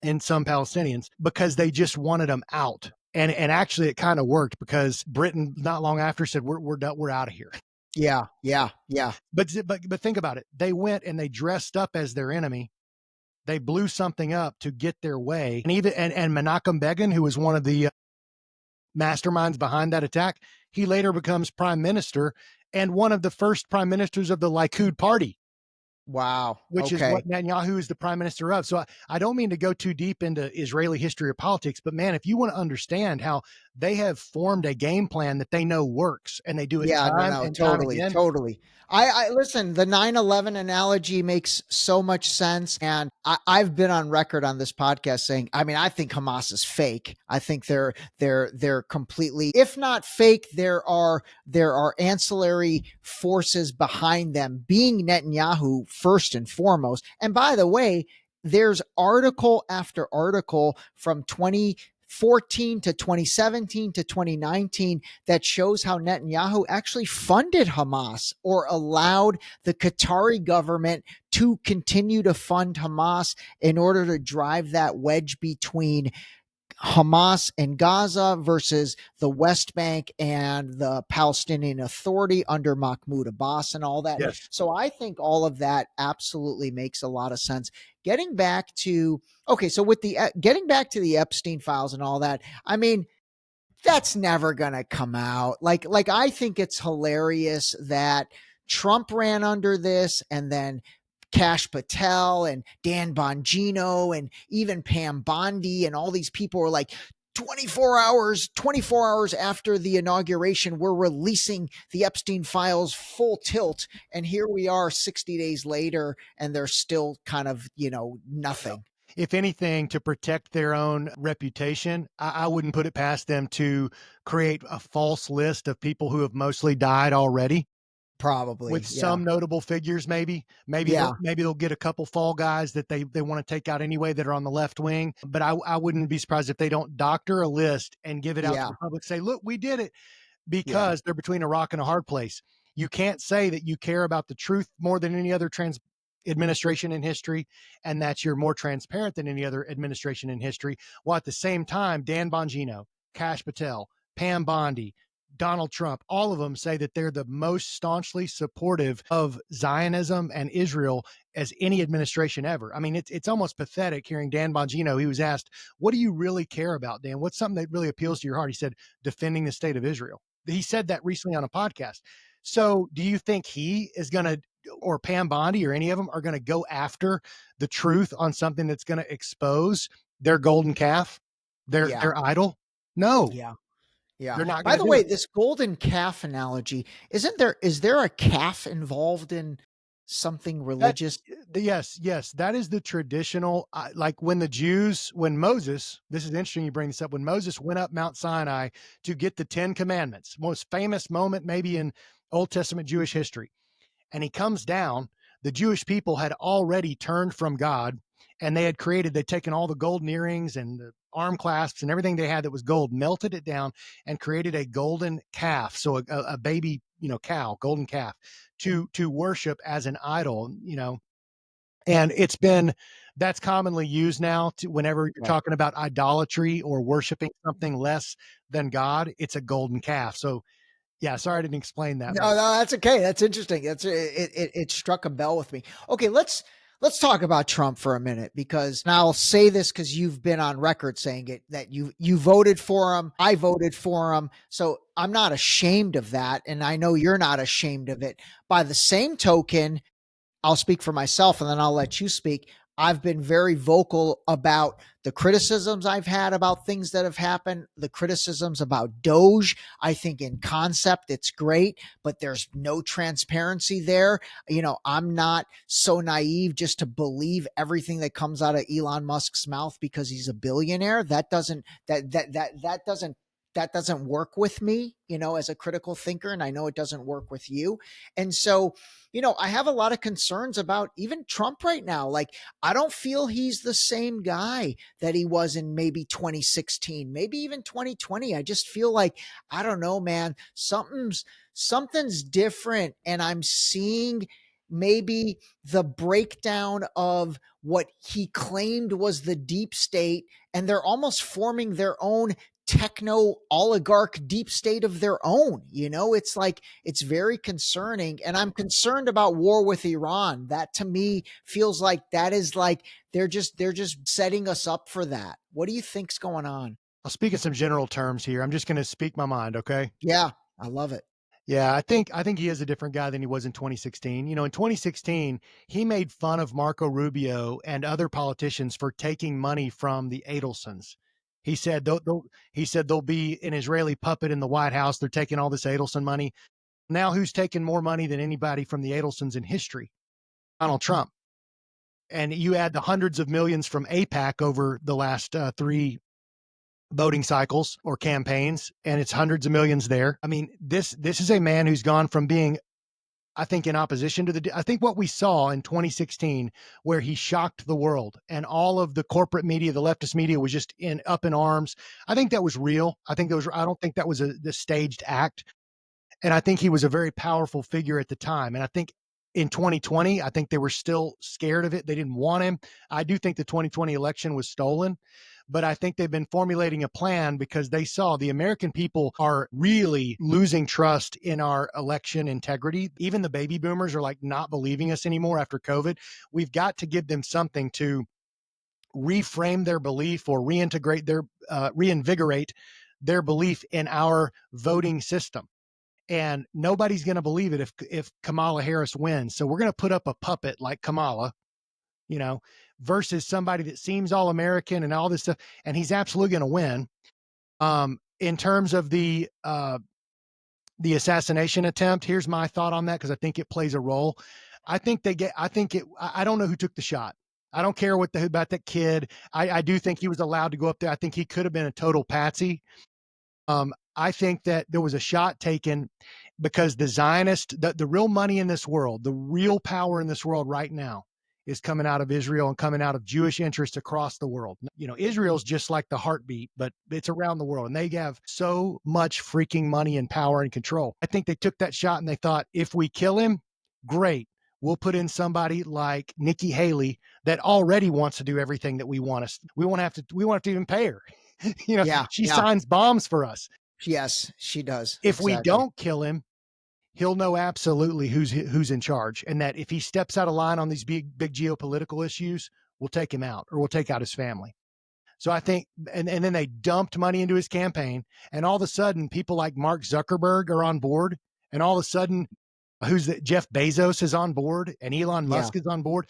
E: and some Palestinians, because they just wanted them out. And actually it kind of worked, because Britain not long after said, we're done, we're out of here.
D: Yeah.
E: But think about it. They went and they dressed up as their enemy. They blew something up to get their way. And even and Menachem Begin, who was one of the masterminds behind that attack, he later becomes prime minister and one of the first prime ministers of the Likud party.
D: Wow.
E: Which is what Netanyahu is the prime minister of. So I don't mean to go too deep into Israeli history or politics, but man, if you want to understand how they have formed a game plan that they know works, and they do it time and time again.
D: Totally. I listen, the 9/11 analogy makes so much sense. And I've been on record on this podcast saying, I mean, I think Hamas is fake. I think they're completely, if not fake, there are ancillary forces behind them, being Netanyahu first and foremost. And by the way, there's article after article from 2014 to 2017 to 2019 that shows how Netanyahu actually funded Hamas, or allowed the Qatari government to continue to fund Hamas in order to drive that wedge between Hamas and Gaza versus the West Bank and the Palestinian Authority under Mahmoud Abbas and all that.
E: Yes.
D: So I think all of that absolutely makes a lot of sense. Getting back to the Epstein files and all that, I mean, that's never going to come out. Like I think it's hilarious that Trump ran under this, and then Kash Patel and Dan Bongino and even Pam Bondi and all these people were like, 24 hours after the inauguration, we're releasing the Epstein files full tilt. And here we are 60 days later, and they're still kind of, nothing.
E: If anything, to protect their own reputation, I wouldn't put it past them to create a false list of people who have mostly died already.
D: Probably
E: with some notable figures, maybe they'll get a couple fall guys that they want to take out anyway that are on the left wing. But I wouldn't be surprised if they don't doctor a list and give it out to the public, say, look, we did it, because they're between a rock and a hard place. You can't say that you care about the truth more than any other administration in history, and that you're more transparent than any other administration in history, while at the same time, Dan Bongino, Kash Patel, Pam Bondi, Donald Trump, all of them say that they're the most staunchly supportive of Zionism and Israel as any administration ever. I mean, it's almost pathetic hearing Dan Bongino. He was asked, what do you really care about, Dan? What's something that really appeals to your heart? He said, defending the state of Israel. He said that recently on a podcast. So do you think he is going to, or Pam Bondi or any of them, are going to go after the truth on something that's going to expose their golden calf, their idol? No.
D: Yeah.
E: They're not.
D: By the way, this golden calf analogy, is there a calf involved in something religious?
E: Yes. That is the traditional, like when Moses, this is interesting you bring this up, when Moses went up Mount Sinai to get the 10 Commandments, most famous moment maybe in Old Testament Jewish history. And he comes down, the Jewish people had already turned from God, and they'd taken all the golden earrings and the arm clasps and everything they had that was gold, melted it down, and created a golden calf. So a baby, cow, golden calf to worship as an idol, and that's commonly used now to whenever you're talking about idolatry or worshiping something less than God, it's a golden calf. So yeah, sorry I didn't explain that.
D: No, that's okay. That's interesting. It struck a bell with me. Okay, let's talk about Trump for a minute, because, and I'll say this because you've been on record saying it, that you voted for him. I voted for him. So I'm not ashamed of that. And I know you're not ashamed of it. By the same token, I'll speak for myself and then I'll let you speak. I've been very vocal about the criticisms I've had about things that have happened, the criticisms about Doge. I think in concept, it's great, but there's no transparency there. I'm not so naive just to believe everything that comes out of Elon Musk's mouth because he's a billionaire. That doesn't that doesn't work with me, as a critical thinker, and I know it doesn't work with you. And so, I have a lot of concerns about even Trump right now. Like, I don't feel he's the same guy that he was in maybe 2016, maybe even 2020. I just feel like, I don't know, man, something's different. And I'm seeing maybe the breakdown of what he claimed was the deep state, and they're almost forming their own techno oligarch deep state of their own. It's like, it's very concerning. And I'm concerned about war with Iran. That to me feels like that is like, they're just setting us up for that. What do you think's going on?
E: I'll speak in some general terms here. I'm just going to speak my mind. Okay.
D: Yeah, I love it.
E: Yeah, I think he is a different guy than he was in 2016. In 2016, he made fun of Marco Rubio and other politicians for taking money from the Adelsons. He said there'll be an Israeli puppet in the White House. They're taking all this Adelson money. Now, who's taken more money than anybody from the Adelsons in history? Donald Trump. And you add the hundreds of millions from AIPAC over the last 3 voting cycles or campaigns, and it's hundreds of millions there. I mean, this is a man who's gone from being, I think, in opposition to I think what we saw in 2016, where he shocked the world and all of the corporate media, the leftist media was just up in arms. I think that was real. I don't think that was the staged act. And I think he was a very powerful figure at the time. And I think in 2020, I think they were still scared of it. They didn't want him. I do think the 2020 election was stolen, but I think they've been formulating a plan because they saw the American people are really losing trust in our election integrity. Even the baby boomers are like not believing us anymore after COVID. We've got to give them something to reframe their belief or reinvigorate their belief in our voting system. And nobody's going to believe it if Kamala Harris wins. So we're going to put up a puppet like Kamala, versus somebody that seems all American and all this stuff. And he's absolutely going to win. In terms of the assassination attempt, here's my thought on that, because I think it plays a role. I don't know who took the shot. I don't care about that kid. I do think he was allowed to go up there. I think he could have been a total patsy. I think that there was a shot taken because the Zionist, the real money in this world, the real power in this world right now is coming out of Israel and coming out of Jewish interests across the world. Israel's just like the heartbeat, but it's around the world, and they have so much freaking money and power and control. I think they took that shot and they thought, if we kill him, great. We'll put in somebody like Nikki Haley that already wants to do everything that we want us. We won't have to even pay her. She signs bombs for us.
D: Yes, she does.
E: If we don't kill him, he'll know absolutely who's in charge, and that if he steps out of line on these big geopolitical issues, we'll take him out, or we'll take out his family. So I think, and then they dumped money into his campaign, and all of a sudden, people like Mark Zuckerberg are on board, and all of a sudden, Jeff Bezos is on board, and Elon Musk is on board.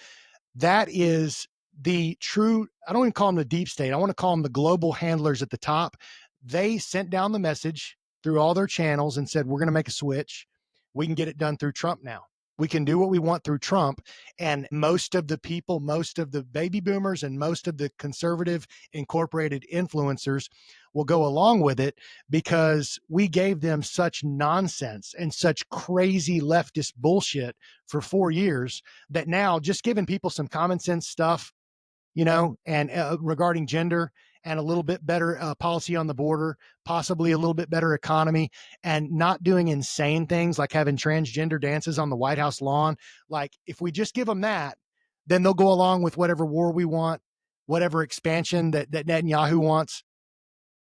E: That is the true, I don't even call them the deep state. I want to call them the global handlers at the top. They sent down the message through all their channels and said, we're going to make a switch. We can get it done through Trump now. We can do what we want through Trump. And most of the people, most of the baby boomers, and most of the conservative incorporated influencers will go along with it because we gave them such nonsense and such crazy leftist bullshit for 4 years that now just giving people some common sense stuff, and regarding gender, and a little bit better policy on the border, possibly a little bit better economy, and not doing insane things like having transgender dances on the White House lawn. Like, if we just give them that, then they'll go along with whatever war we want, whatever expansion that Netanyahu wants.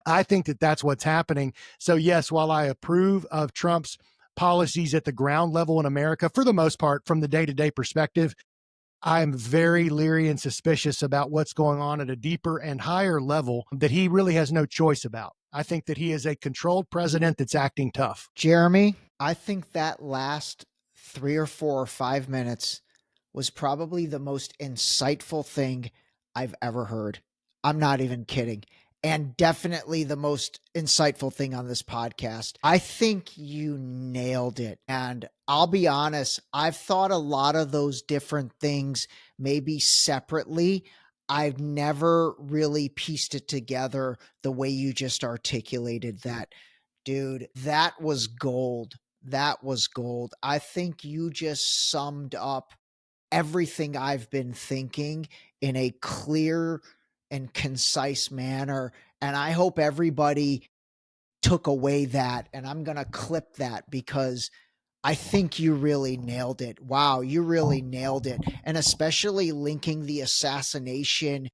E: I think that that's what's happening. So yes, while I approve of Trump's policies at the ground level in America, for the most part, from the day-to-day perspective, I'm very leery and suspicious about what's going on at a deeper and higher level that he really has no choice about. I think that he is a controlled president that's acting tough.
D: Jeremy, I think that last 3 or 4 or 5 minutes was probably the most insightful thing I've ever heard. I'm not even kidding. And definitely the most insightful thing on this podcast. I think you nailed it. And I'll be honest, I've thought a lot of those different things maybe separately. I've never really pieced it together the way you just articulated that. Dude, that was gold. That was gold. I think you just summed up everything I've been thinking in a clear and concise manner. And I hope everybody took away that. And I'm going to clip that because I think you really nailed it. Wow, you really nailed it. And especially linking the assassination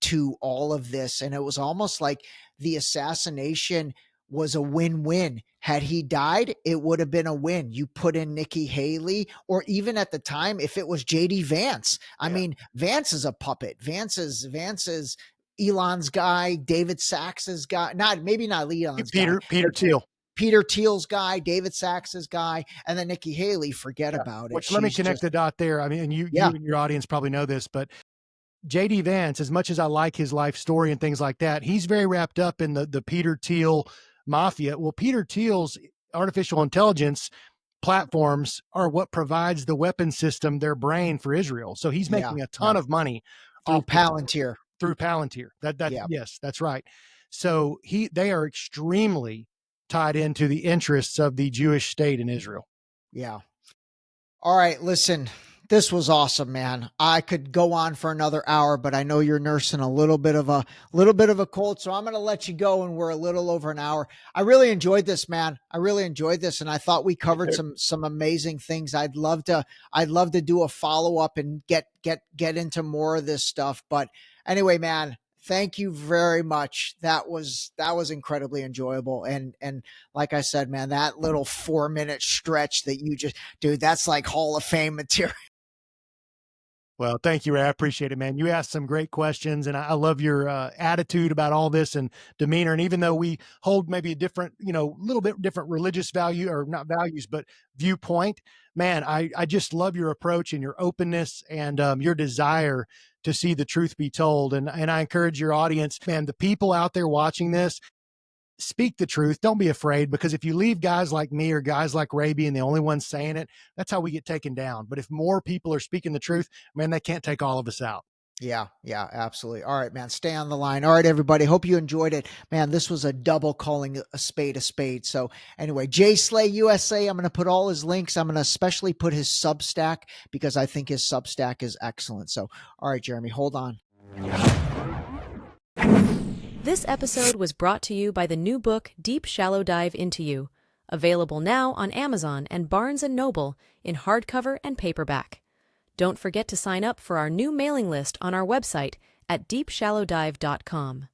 D: to all of this. And it was almost like the assassination was a win-win. Had he died, it would have been a win. You put in Nikki Haley, or even at the time, if it was JD Vance. I mean, Vance is a puppet. Vance is Elon's guy, David Sachs's guy. Maybe not Elon's guy.
E: Peter Thiel.
D: Peter Thiel's guy, David Sachs's guy, and then Nikki Haley, forget about it.
E: Which, let me connect the dot there. I mean, and you and your audience probably know this, but JD Vance, as much as I like his life story and things like that, he's very wrapped up in the Peter Thiel mafia. Well, Peter Thiel's artificial intelligence platforms are what provides the weapon system, their brain, for Israel. So he's making a ton of money
D: through Palantir.
E: Yes, that's right. So they are extremely tied into the interests of the Jewish state in Israel.
D: Yeah. All right, listen, this was awesome, man. I could go on for another hour, but I know you're nursing a little bit of a cold, so I'm going to let you go, and we're a little over an hour. I really enjoyed this, man. I really enjoyed this, and I thought we covered some amazing things. I'd love to do a follow-up and get into more of this stuff. But anyway, man, thank you very much. That was incredibly enjoyable. And like I said, man, that little 4-minute stretch that you just, dude, that's like Hall of Fame material.
E: Well, thank you, Ray. I appreciate it, man. You asked some great questions, and I love your attitude about all this and demeanor. And even though we hold maybe a different, little bit different religious value, or not values, but viewpoint, man, I just love your approach and your openness and your desire to see the truth be told. And I encourage your audience, man, the people out there watching this, speak the truth. Don't be afraid, because if you leave guys like me or guys like Ray being the only ones saying it, that's how we get taken down. But if more people are speaking the truth, man, they can't take all of us out.
D: Yeah, absolutely. All right, man, stay on the line. All right, everybody, hope you enjoyed it. Man, this was a double calling a spade a spade. So anyway, JSlay USA, I'm going to put all his links. I'm going to especially put his Substack, because I think his Substack is excellent. So, all right, Jeremy, hold on.
C: This episode was brought to you by the new book, Deep Shallow Dive Into You, available now on Amazon and Barnes & Noble in hardcover and paperback. Don't forget to sign up for our new mailing list on our website at deepshallowdive.com.